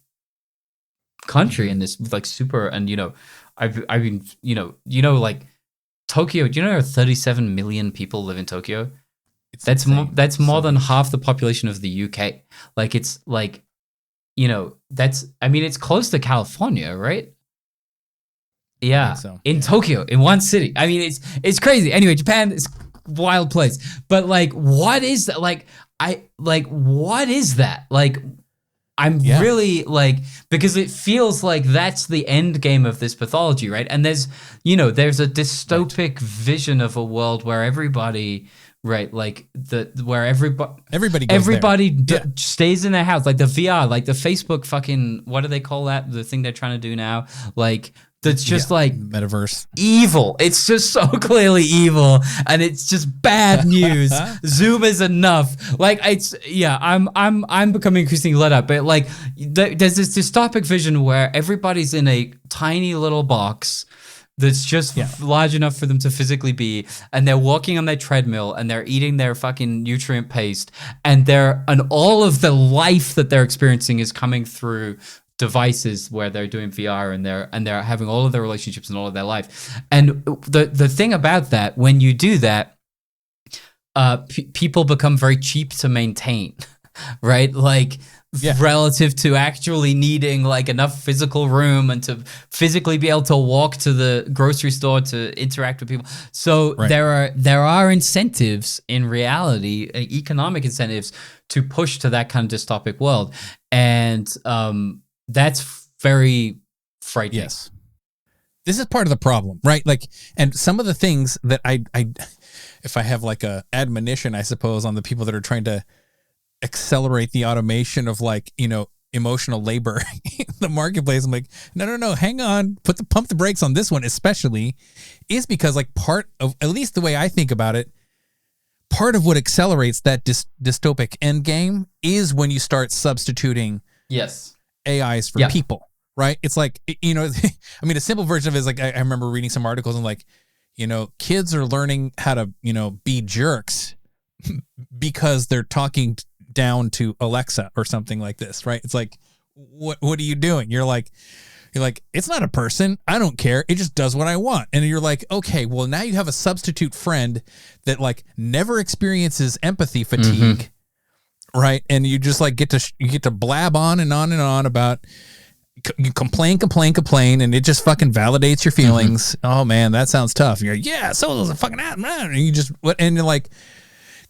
S2: country and this like super, and I've been, like Tokyo, do you know there are 37 million people live in Tokyo? That's more than half the population of the UK. Like it's like, it's close to California, right? Yeah. In Tokyo, in one city. I mean, it's crazy. Anyway, Japan is a wild place. But like, what is that? What is that? Like, I'm really like, because it feels like that's the end game of this pathology, right? And there's a dystopic vision of a world where everybody, right, like where everybody stays in their house, like the VR, like the Facebook fucking, what do they call that? The thing they're trying to do now, like that's just like
S1: metaverse
S2: evil. It's just so clearly evil, and it's just bad news. Zoom is enough. Like I'm becoming increasingly let up. But like there's this dystopic vision where everybody's in a tiny little box that's just large enough for them to physically be, and they're walking on their treadmill and they're eating their fucking nutrient paste, and all of the life that they're experiencing is coming through devices where they're doing VR and they're having all of their relationships and all of their life. And the thing about that, when you do that, people become very cheap to maintain, right? Like relative to actually needing like enough physical room and to physically be able to walk to the grocery store to interact with people. So there are incentives in reality, economic incentives, to push to that kind of dystopic world. And that's very frightening.
S1: Yes. This is part of the problem, right? Like, and some of the things that I if I have like a admonition, I suppose, on the people that are trying to accelerate the automation of like, emotional labor in the marketplace. I'm like, no, hang on, pump the brakes on this one, especially, is because like part of, at least the way I think about it, part of what accelerates that dystopic end game is when you start substituting AIs for people, right? It's like, I mean, a simple version of it is like, I remember reading some articles and like, kids are learning how to, be jerks because they're talking down to Alexa or something like this, right? It's like, what are you doing? You're like, it's not a person. I don't care. It just does what I want. And you're like, okay, well, now you have a substitute friend that like never experiences empathy fatigue, right? And you just like get to blab on and on and on about, you complain, and it just fucking validates your feelings. Oh man, that sounds tough. You're like, yeah, so those are fucking out, man. And you're like,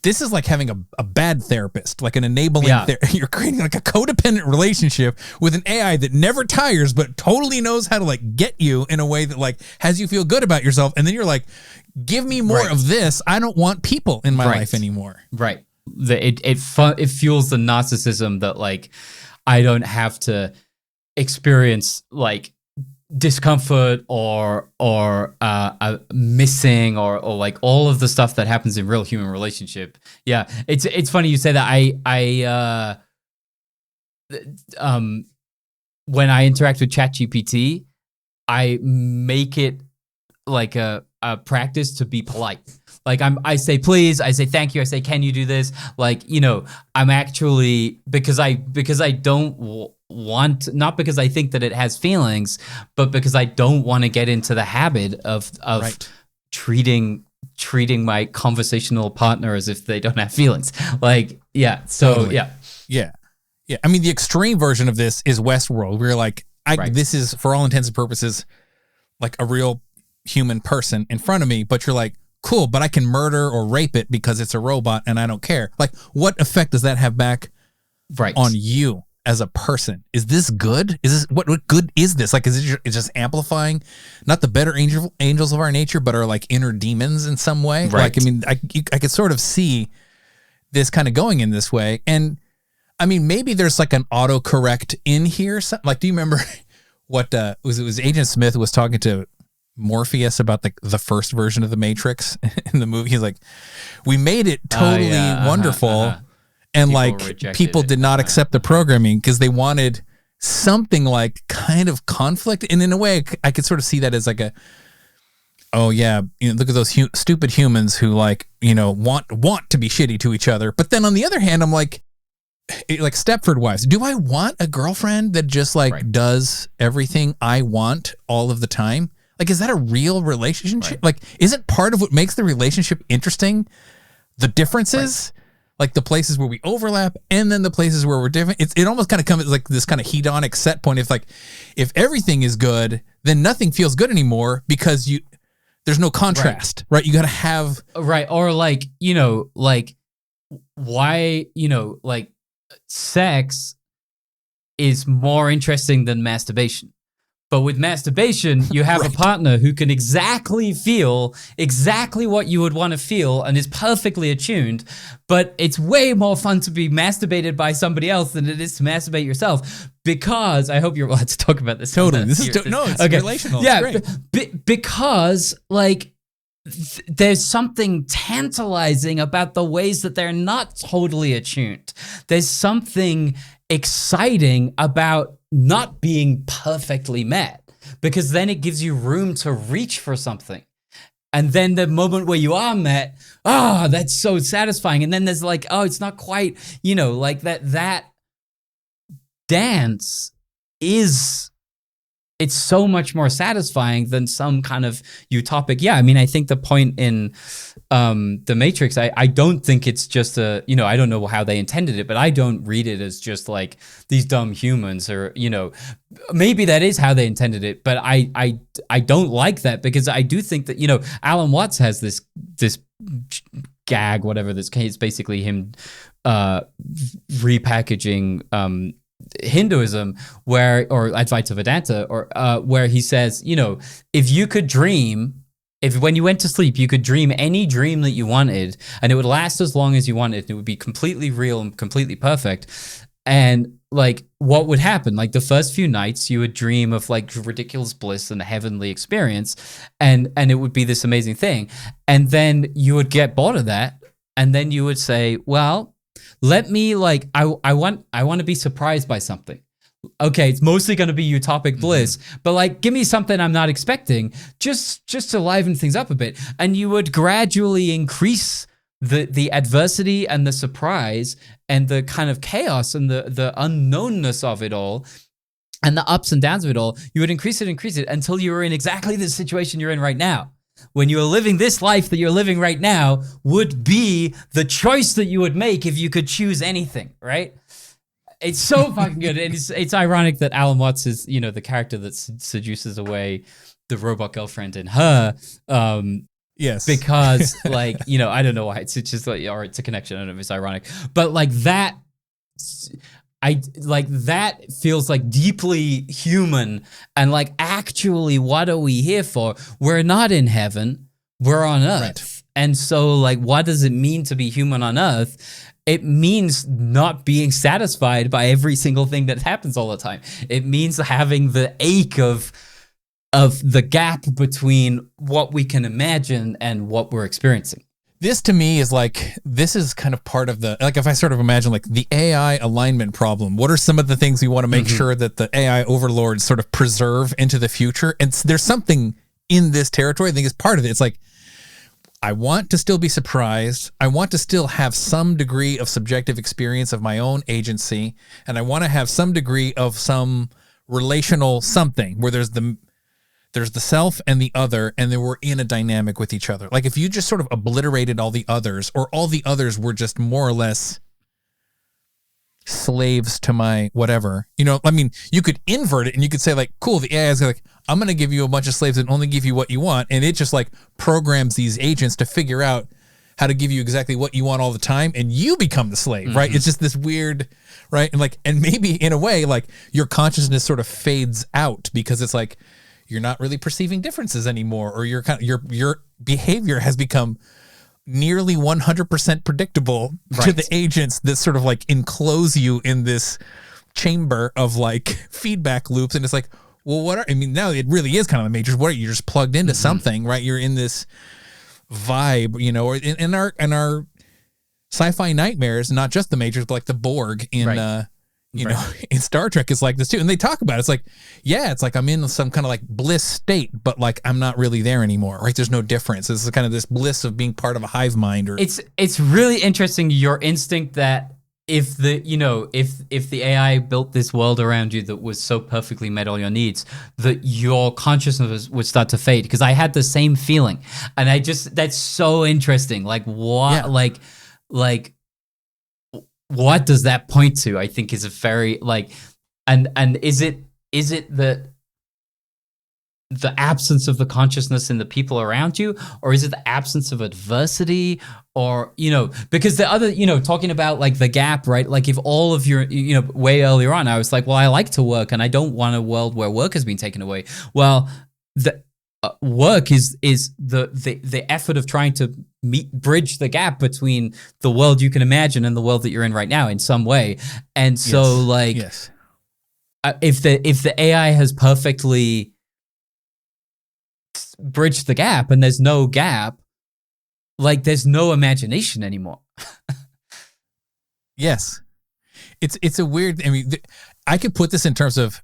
S1: this is like having a bad therapist, like an enabling you're creating like a codependent relationship with an AI that never tires, but totally knows how to like get you in a way that like has you feel good about yourself. And then you're like, give me more of this. I don't want people in my life anymore.
S2: Right. It fuels the narcissism that like, I don't have to experience like discomfort or missing or like all of the stuff that happens in real human relationship. Yeah, it's funny you say that. I when I interact with ChatGPT, I make it like a practice to be polite. Like I say please, I say thank you, I say can you do this? Like, I'm actually because I don't want, not because I think that it has feelings, but because I don't want to get into the habit of treating my conversational partner as if they don't have feelings. Like, yeah. So
S1: totally. Yeah. I mean, the extreme version of this is Westworld. We're like, this is for all intents and purposes like a real human person in front of me, but you're like, cool, but I can murder or rape it because it's a robot and I don't care. Like, what effect does that have back on you as a person? Is this good? Is this what good is this? Like, is it just amplifying not the better angels of our nature, but our like inner demons in some way?
S2: Right.
S1: Like, I mean, I could sort of see this kind of going in this way. And I mean, maybe there's like an autocorrect in here. Like, do you remember what was Agent Smith was talking to Morpheus about the first version of the Matrix in the movie? He's like, we made it totally wonderful. And people did not accept the programming because they wanted something like kind of conflict. And in a way, I could sort of see that as like look at those stupid humans who like, want to be shitty to each other. But then on the other hand, I'm like Stepford Wives. Do I want a girlfriend that just like does everything I want all of the time? Like, is that a real relationship? Right. Like, isn't part of what makes the relationship interesting the differences? Right. Like the places where we overlap and then the places where we're different. It almost kind of comes like this kind of hedonic set point. If everything is good, then nothing feels good anymore because there's no contrast, right? You got to have.
S2: Right. Or like, why, like sex is more interesting than masturbation. But with masturbation, you have a partner who can exactly feel exactly what you would want to feel and is perfectly attuned. But it's way more fun to be masturbated by somebody else than it is to masturbate yourself. Because I hope you're allowed to talk about this.
S1: Totally. It's relational.
S2: Yeah,
S1: it's
S2: because like there's something tantalizing about the ways that they're not totally attuned. There's something exciting about not being perfectly met, because then it gives you room to reach for something. And then the moment where you are met, that's so satisfying. And then there's like, it's not quite, like that dance it's so much more satisfying than some kind of utopic. Yeah, I mean, I think the point in The Matrix, I don't think it's just I don't know how they intended it, but I don't read it as just like these dumb humans or, maybe that is how they intended it, but I don't like that, because I do think that, Alan Watts has this gag, whatever this case, basically him repackaging Hinduism, or Advaita Vedanta, or where he says, if you could dream if when you went to sleep, you could dream any dream that you wanted, and it would last as long as you wanted, and it would be completely real and completely perfect. And like, what would happen? Like the first few nights, you would dream of like ridiculous bliss and a heavenly experience, and it would be this amazing thing. And then you would get bored of that, and then you would say, "Well, let me like I want to be surprised by something." Okay, it's mostly going to be utopic bliss, but like, give me something I'm not expecting, just to liven things up a bit. And you would gradually increase the adversity and the surprise and the kind of chaos and the unknownness of it all and the ups and downs of it all. You would increase it until you were in exactly the situation you're in right now. When you are living this life that you're living right now would be the choice that you would make if you could choose anything, right? It's so fucking good. And it's ironic that Alan Watts is, the character that seduces away the robot girlfriend in Her.
S1: Yes.
S2: Because I don't know why. It's just like, or it's a connection. I don't know if it's ironic, but like that, that feels like deeply human. And like, actually, what are we here for? We're not in heaven. We're on earth. Right. And so like, what does it mean to be human on earth? It means not being satisfied by every single thing that happens all the time. It means having the ache of the gap between what we can imagine and what we're experiencing.
S1: This to me is like, this is kind of part of the, like if I sort of imagine like the AI alignment problem, what are some of the things we want to make sure that the AI overlords sort of preserve into the future? And there's something in this territory, I think is part of it. It's like, I want to still be surprised. I want to still have some degree of subjective experience of my own agency. And I want to have some degree of some relational something where there's the self and the other, and then we're in a dynamic with each other. Like if you just sort of obliterated all the others, or all the others were just more or less slaves to my whatever, you could invert it and you could say like, cool, the AI is like, I'm going to give you a bunch of slaves and only give you what you want. And it just like programs these agents to figure out how to give you exactly what you want all the time. And you become the slave, right? It's just this weird, right? And maybe in a way, like your consciousness sort of fades out because it's like, you're not really perceiving differences anymore, or your behavior has become nearly 100% predictable to the agents that sort of like enclose you in this chamber of like feedback loops. And it's like, well, now it really is kind of a matrix. What are you just plugged into something, right? You're in this vibe, or in our sci-fi nightmares, not just the matrix, but like the Borg in, in Star Trek is like this too. And they talk about it. It's like, yeah, it's like I'm in some kind of like bliss state, but like I'm not really there anymore, right? There's no difference. It's kind of this bliss of being part of a hive mind. Or
S2: it's really interesting, your instinct that if the AI built this world around you that was so perfectly met all your needs, that your consciousness would start to fade. Because I had the same feeling. And that's so interesting. Like what, like what does that point to? I think is a very like, and is it that the absence of the consciousness in the people around you, or is it the absence of adversity, or because the other talking about like the gap, right? Like if all of your way earlier on, I was like, well, I like to work, and I don't want a world where work has been taken away. Well, the work is the effort of trying to bridge the gap between the world you can imagine and the world that you're in right now in some way. And so if the AI has perfectly bridged the gap and there's no gap, like there's no imagination anymore.
S1: Yes. It's a weird, I could put this in terms of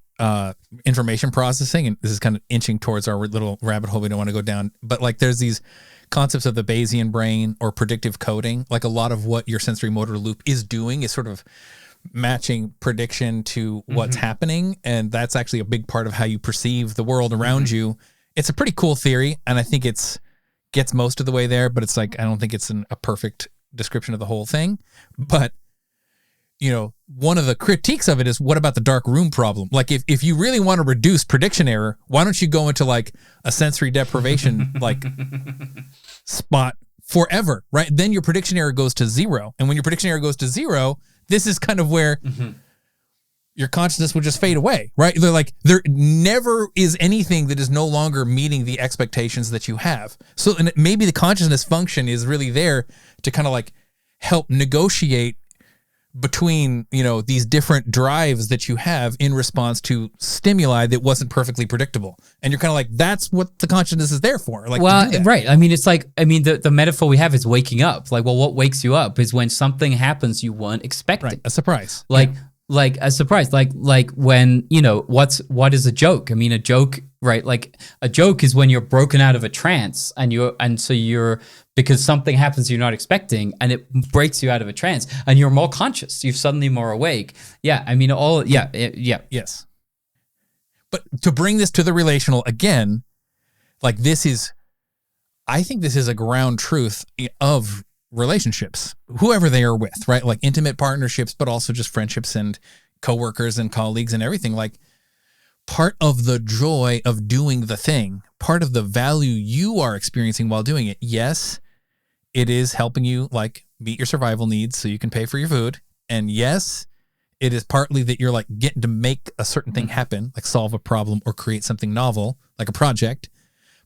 S1: information processing, and this is kind of inching towards our little rabbit hole we don't want to go down, but like there's these concepts of the Bayesian brain or predictive coding. Like a lot of what your sensory motor loop is doing is sort of matching prediction to what's happening, and that's actually a big part of how you perceive the world around you. It's a pretty cool theory, and I think gets most of the way there, but it's like I don't think it's a perfect description of the whole thing. But one of the critiques of it is, what about the dark room problem? Like if you really want to reduce prediction error, why don't you go into like a sensory deprivation like spot forever, right? Then your prediction error goes to zero. And when your prediction error goes to zero, this is kind of where your consciousness would just fade away, right? They're like, there never is anything that is no longer meeting the expectations that you have. So and maybe the consciousness function is really there to kind of like help negotiate between, these different drives that you have in response to stimuli that wasn't perfectly predictable. And you're kind of like, that's what the consciousness is there for. Like,
S2: well, right. I mean, it's like, the metaphor we have is waking up. Like, well, what wakes you up is when something happens you weren't expecting.
S1: Right. A surprise.
S2: Like a surprise, like when, what is a joke? I mean, a joke, right? Like a joke is when you're broken out of a trance because something happens you're not expecting and it breaks you out of a trance and you're more conscious. You're suddenly more awake. Yeah. I mean,
S1: Yes. But to bring this to the relational again, like I think this is a ground truth of relationships, whoever they are with, right? Like intimate partnerships, but also just friendships and coworkers and colleagues and everything. Like part of the joy of doing the thing, part of the value you are experiencing while doing it. Yes, it is helping you like meet your survival needs so you can pay for your food. And yes, it is partly that you're like getting to make a certain thing happen, like solve a problem or create something novel, like a project.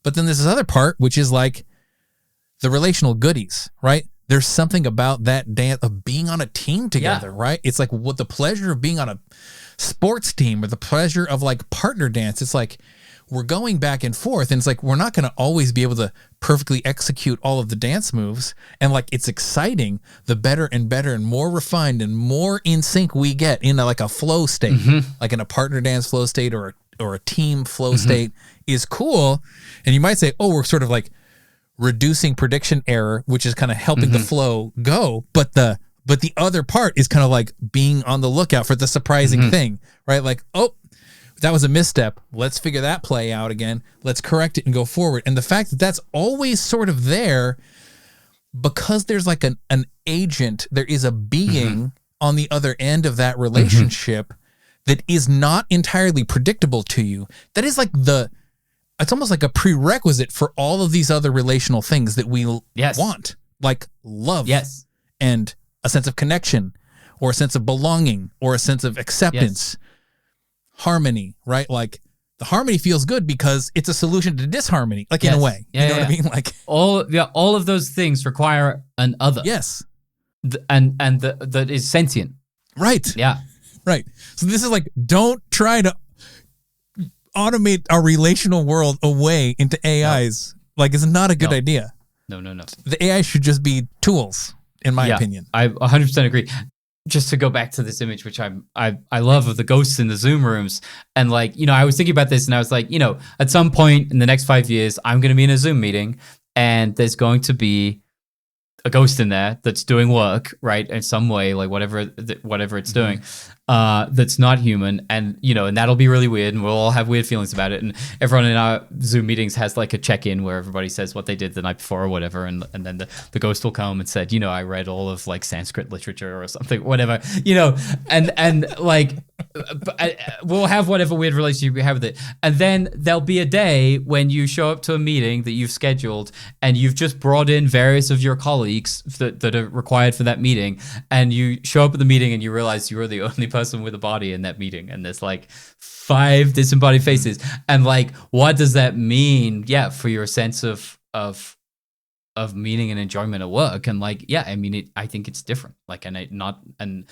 S1: But then there's this other part, which is like the relational goodies, right? There's something about that dance of being on a team together, right? It's like what the pleasure of being on a sports team or the pleasure of like partner dance. It's like we're going back and forth and it's like we're not going to always be able to perfectly execute all of the dance moves. And like it's exciting the better and more refined and more in sync we get in like a flow state, like in a partner dance flow state or a team flow state is cool. And you might say, oh, we're sort of like reducing prediction error, which is kind of helping the flow go. But the other part is kind of like being on the lookout for the surprising thing, right? Like, oh, that was a misstep. Let's figure that play out again. Let's correct it and go forward. And the fact that that's always sort of there because there's like an agent, there is a being on the other end of that relationship that is not entirely predictable to you. That is like it's almost like a prerequisite for all of these other relational things that we want, like love and a sense of connection or a sense of belonging or a sense of acceptance, harmony, right? Like the harmony feels good because it's a solution to disharmony, like in a way, you know what I mean? Like
S2: all of those things require an other.
S1: Yes.
S2: That is sentient.
S1: Right.
S2: Yeah.
S1: Right. So this is like, don't try to automate our relational world away into AIs. Like it's not a good idea.
S2: No.
S1: The AI should just be tools, in my opinion.
S2: I 100% agree. Just to go back to this image, which I love of the ghosts in the Zoom rooms. And like, I was thinking about this and I was like, at some point in the next 5 years, I'm going to be in a Zoom meeting and there's going to be a ghost in there that's doing work, right? In some way, like whatever it's doing, that's not human. And, and that'll be really weird and we'll all have weird feelings about it. And everyone in our Zoom meetings has like a check-in where everybody says what they did the night before or whatever. And then the ghost will come and said, I read all of like Sanskrit literature or something, whatever, and like, we'll have whatever weird relationship we have with it. And then there'll be a day when you show up to a meeting that you've scheduled and you've just brought in various of your colleagues that are required for that meeting. And you show up at the meeting and you realize you're the only person with a body in that meeting. And there's like 5 disembodied faces. And like, what does that mean? Yeah. For your sense of meaning and enjoyment at work. And like, I think it's different. Like, and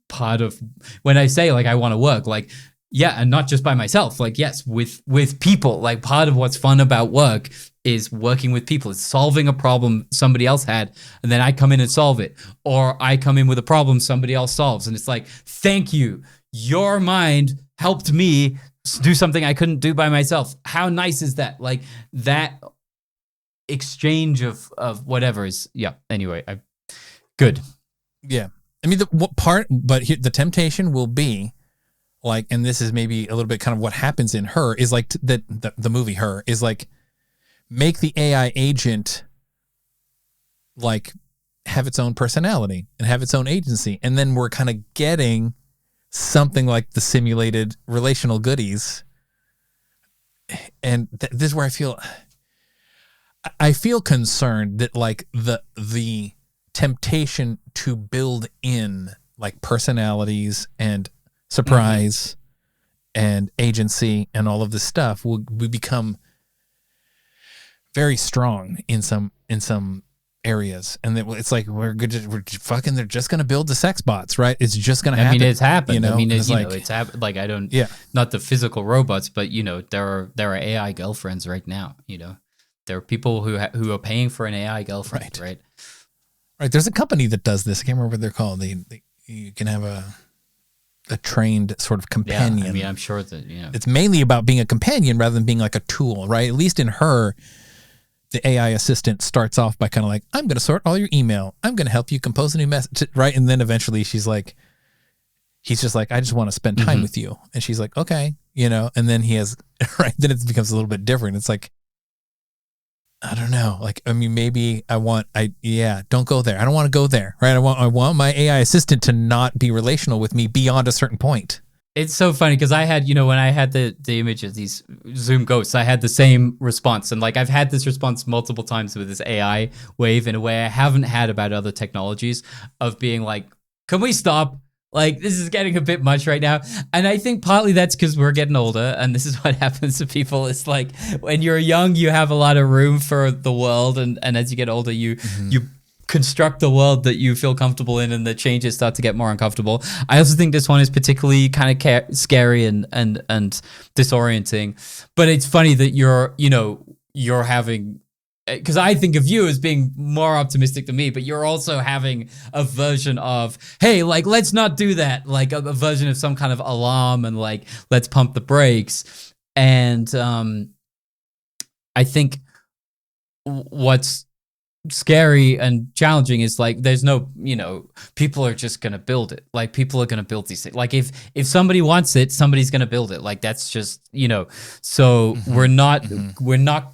S2: part of when I say like I want to work, like and not just by myself, like yes, with people. Like part of what's fun about work is working with people. It's solving a problem somebody else had, and then I come in and solve it, or I come in with a problem somebody else solves, and it's like, thank you, your mind helped me do something I couldn't do by myself. How nice is that? Like that exchange of whatever is Anyway, good.
S1: Yeah. I mean, the temptation will be like, and this is maybe a little bit kind of what happens in Her is like the movie Her is like make the AI agent like have its own personality and have its own agency. And then we're kind of getting something like the simulated relational goodies. And this is where I feel concerned that like the temptation to build in like personalities and surprise, and agency, and all of this stuff, we become very strong in some areas, and it's like we're fucking. They're just gonna build the sex bots, right? It's just gonna happen.
S2: I mean, it's happened.
S1: You know?
S2: I mean,
S1: it's like,
S2: it's happened. Like, I don't,
S1: yeah,
S2: not the physical robots, but there are AI girlfriends right now. There are people who are paying for an AI girlfriend, right?
S1: Right. There's a company that does this. I can't remember what they're called. You can have a trained sort of companion.
S2: Yeah, I mean, I'm sure that
S1: it's mainly about being a companion rather than being like a tool, right? At least in her, the AI assistant starts off by kind of like, I'm going to sort all your email. I'm going to help you compose a new message, right? And then eventually he's just like, I just want to spend time with you. And she's like, okay, and then he has, right. Then it becomes a little bit different. It's like, I don't know. Like, I mean, maybe don't go there. I don't want to go there, right? I want my AI assistant to not be relational with me beyond a certain point.
S2: It's so funny because I had, when I had the image of these Zoom ghosts, I had the same response. And like, I've had this response multiple times with this AI wave in a way I haven't had about other technologies, of being like, can we stop? Like, this is getting a bit much right now. And I think partly that's because we're getting older, and this is what happens to people. It's like, when you're young, you have a lot of room for the world. And as you get older, you construct the world that you feel comfortable in, and the changes start to get more uncomfortable. I also think this one is particularly kind of scary and disorienting. But it's funny that you're having, because I think of you as being more optimistic than me, but you're also having a version of, hey, like, let's not do that. Like a version of some kind of alarm, and like, let's pump the brakes. And I think what's scary and challenging is like, there's no, people are just going to build it. Like, people are going to build these things. Like, if somebody wants it, somebody's going to build it. Like, that's just, so we're not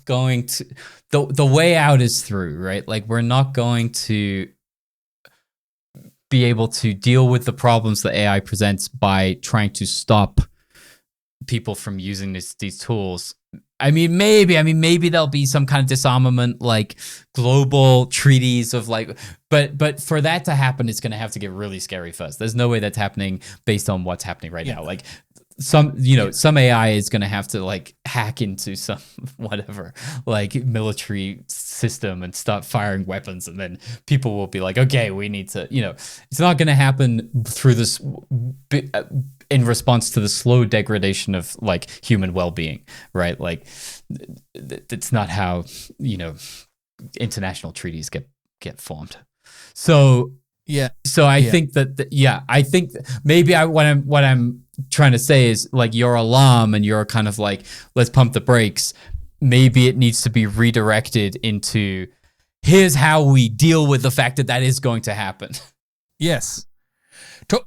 S2: going to, the way out is through, right? Like, we're not going to be able to deal with the problems that AI presents by trying to stop people from using these tools. I mean, maybe there'll be some kind of disarmament, like global treaties of like, but for that to happen, it's going to have to get really scary first. There's no way that's happening based on what's happening right now. Like, some AI is going to have to like hack into some whatever like military system and start firing weapons, and then people will be like, okay, we need to, it's not going to happen through this in response to the slow degradation of like human well-being, right? Like, it's not how international treaties get formed. So I think I think maybe what I'm trying to say is like, your alarm and your kind of like, let's pump the brakes, maybe it needs to be redirected into, here's how we deal with the fact that is going to happen.
S1: Yes.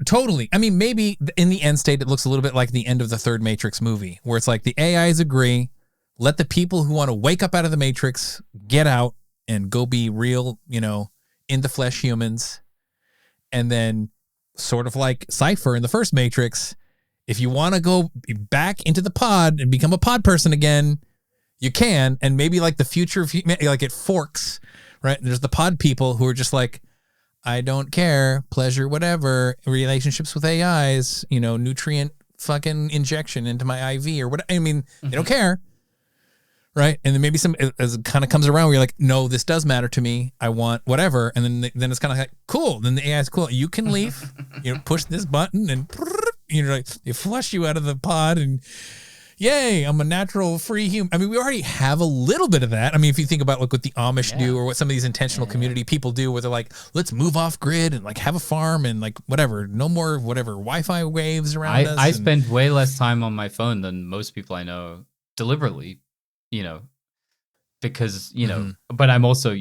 S1: Totally. I mean, maybe in the end state, it looks a little bit like the end of the third Matrix movie, where it's like the AIs agree, let the people who want to wake up out of the Matrix get out and go be real, in the flesh humans. And then, sort of like Cypher in the first Matrix, if you want to go back into the pod and become a pod person again, you can. And maybe like the future of, like, it forks, right? There's the pod people who are just like, I don't care, pleasure, whatever, relationships with AIs, nutrient fucking injection into my IV or what. I mean, they don't care. Right. And then maybe as it kind of comes around where you're like, no, this does matter to me. I want whatever. And then it's kind of like, cool. Then the AI is cool. You can leave, push this button and they flush you out of the pod and yay, I'm a natural free human. I mean, we already have a little bit of that. I mean, if you think about like what the Amish do or what some of these intentional community people do, where they're like, let's move off grid and like have a farm and like whatever, no more whatever Wi-Fi waves around us.
S2: I spend way less time on my phone than most people I know deliberately, because, but I'm also,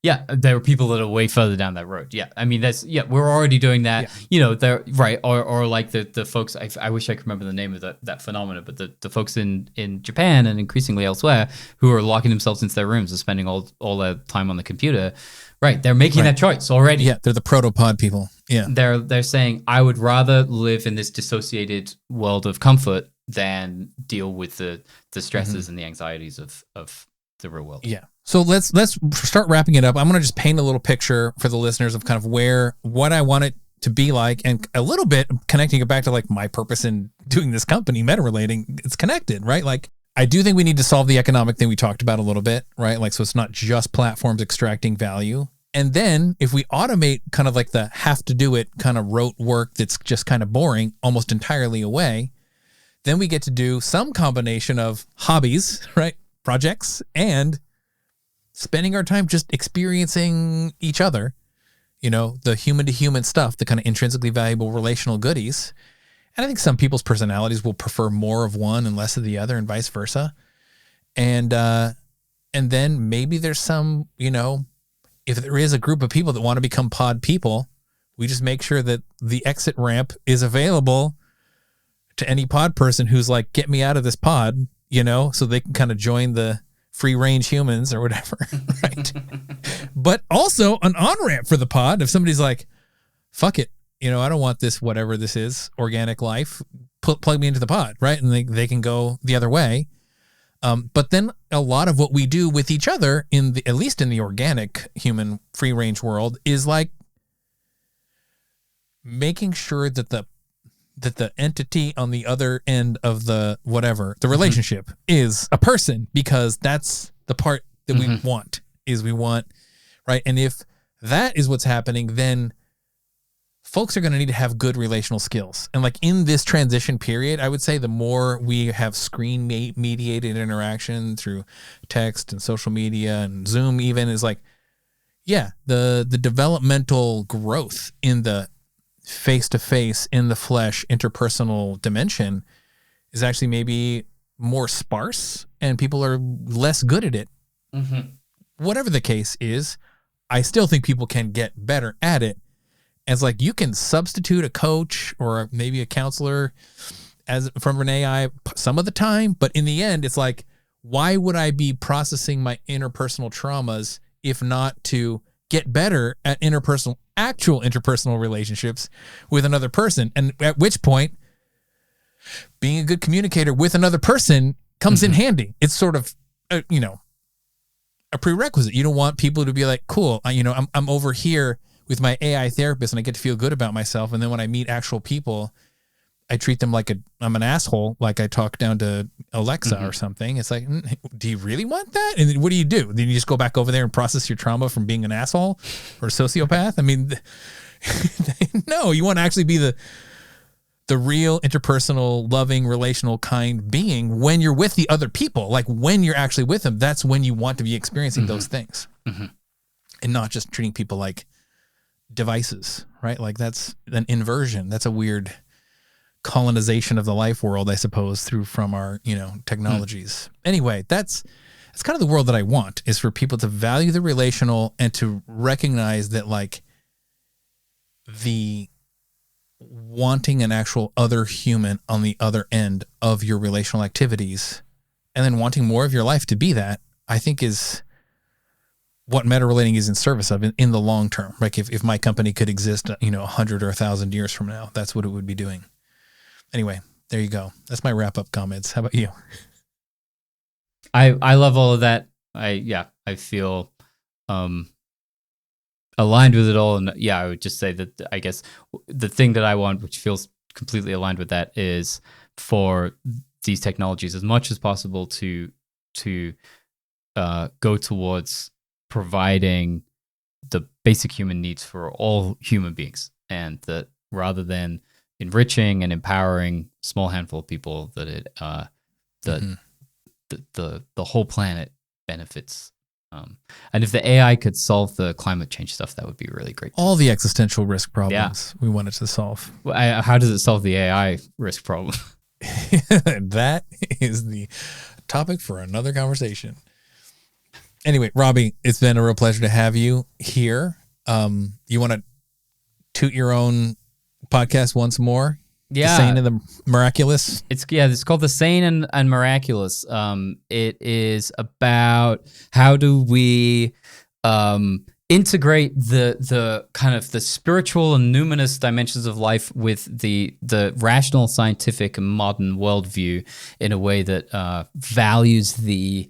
S2: there are people that are way further down that road. Yeah. I mean, we're already doing that, they're right. Or like the folks, I wish I could remember the name of that phenomenon, but the folks in Japan and increasingly elsewhere who are locking themselves into their rooms and spending all their time on the computer. Right. They're making that choice already.
S1: Yeah. They're the protopod people. Yeah.
S2: They're saying, I would rather live in this dissociated world of comfort than deal with the stresses and the anxieties of the real world.
S1: Yeah. So let's start wrapping it up. I'm going to just paint a little picture for the listeners of kind of what I want it to be like, and a little bit connecting it back to like my purpose in doing this company, meta relating, it's connected, right? Like, I do think we need to solve the economic thing we talked about a little bit, right? Like, so it's not just platforms extracting value. And then if we automate kind of like the have to do it kind of rote work that's just kind of boring almost entirely away, then we get to do some combination of hobbies, right? Projects, and spending our time just experiencing each other, you know, the human to human stuff, the kind of intrinsically valuable relational goodies. And I think some people's personalities will prefer more of one and less of the other, and vice versa. And then maybe there's some, you know, if there is a group of people that want to become pod people, we just make sure that the exit ramp is available to any pod person who's like, get me out of this pod, you know, so they can kind of join the free range humans or whatever, right? But also an on-ramp for the pod. If somebody's like, fuck it, you know, I don't want this, whatever this is, organic life, plug me into the pod, right? And they can go the other way. But then a lot of what we do with each other at least in the organic human free range world is like making sure that the entity on the other end of the whatever, the relationship is a person, because that's the part that we want, right? And if that is what's happening, then folks are going to need to have good relational skills. And like in this transition period, I would say the more we have screen mediated interaction through text and social media and Zoom even, is like, yeah, the developmental growth in the face-to-face, in the flesh, interpersonal dimension is actually maybe more sparse, and people are less good at it. Whatever the case is, I still think people can get better at it. As like, you can substitute a coach or maybe a counselor from an AI some of the time, but in the end, it's like, why would I be processing my interpersonal traumas if not to get better at actual interpersonal relationships with another person? And at which point, being a good communicator with another person comes in handy. It's sort of, you know, a prerequisite. You don't want people to be like, cool, you know, I'm over here with my AI therapist and I get to feel good about myself. And then when I meet actual people, I treat them like I'm an asshole, like I talk down to Alexa or something. It's like, do you really want that? And what do? Then you just go back over there and process your trauma from being an asshole or a sociopath? I mean, no, you want to actually be the real interpersonal, loving, relational, kind being when you're with the other people. Like when you're actually with them, that's when you want to be experiencing those things, and not just treating people like devices, right? Like that's an inversion. That's a weird colonization of the life world, I suppose, from our, you know, technologies. Anyway, that's kind of the world that I want, is for people to value the relational and to recognize that like the wanting an actual other human on the other end of your relational activities, and then wanting more of your life to be that, I think is what meta relating is in service of in the long term. Like if my company could exist, you know, 100 or 1,000 years from now, that's what it would be doing. Anyway, there you go. That's my wrap up comments. How about you?
S2: I love all of that. I feel aligned with it all. And yeah, I would just say that I guess the thing that I want, which feels completely aligned with that, is for these technologies as much as possible to go towards providing the basic human needs for all human beings, and that rather than enriching and empowering a small handful of people, that the whole planet benefits. And if the AI could solve the climate change stuff, that would be really great.
S1: All the existential risk problems we wanted to solve.
S2: Well, how does it solve the AI risk problem?
S1: That is the topic for another conversation. Anyway, Robbie, it's been a real pleasure to have you here. You want to toot your own podcast once more?
S2: Yeah.
S1: The Sane and the Miraculous?
S2: It's called The Sane and Miraculous. It is about how do we integrate the kind of the spiritual and numinous dimensions of life with the rational, scientific, and modern worldview in a way that values the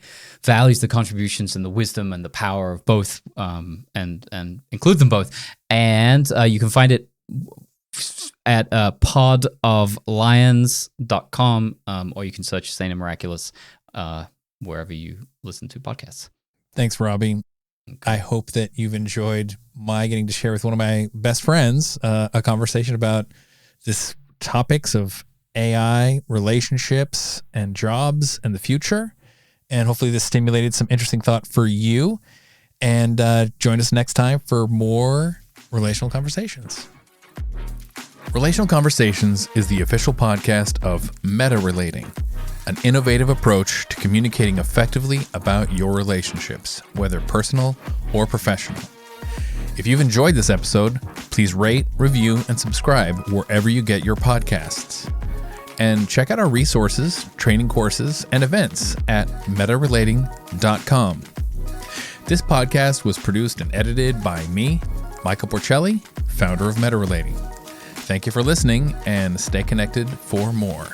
S2: contributions and the wisdom and the power of both, and include them both. And you can find it at podoflions.com, or you can search Saint and Miraculous wherever you listen to podcasts.
S1: Thanks, Robbie. I hope that you've enjoyed my getting to share with one of my best friends a conversation about this topics of AI, relationships, and jobs and the future. And hopefully this stimulated some interesting thought for you. And join us next time for more Relational Conversations. Relational Conversations is the official podcast of meta-relating, an innovative approach to communicating effectively about your relationships, whether personal or professional. If you've enjoyed this episode, please rate, review, and subscribe wherever you get your podcasts. And check out our resources, training courses, and events at metarelating.com. This podcast was produced and edited by me, Michael Porcelli, founder of Meta Relating. Thank you for listening, and stay connected for more.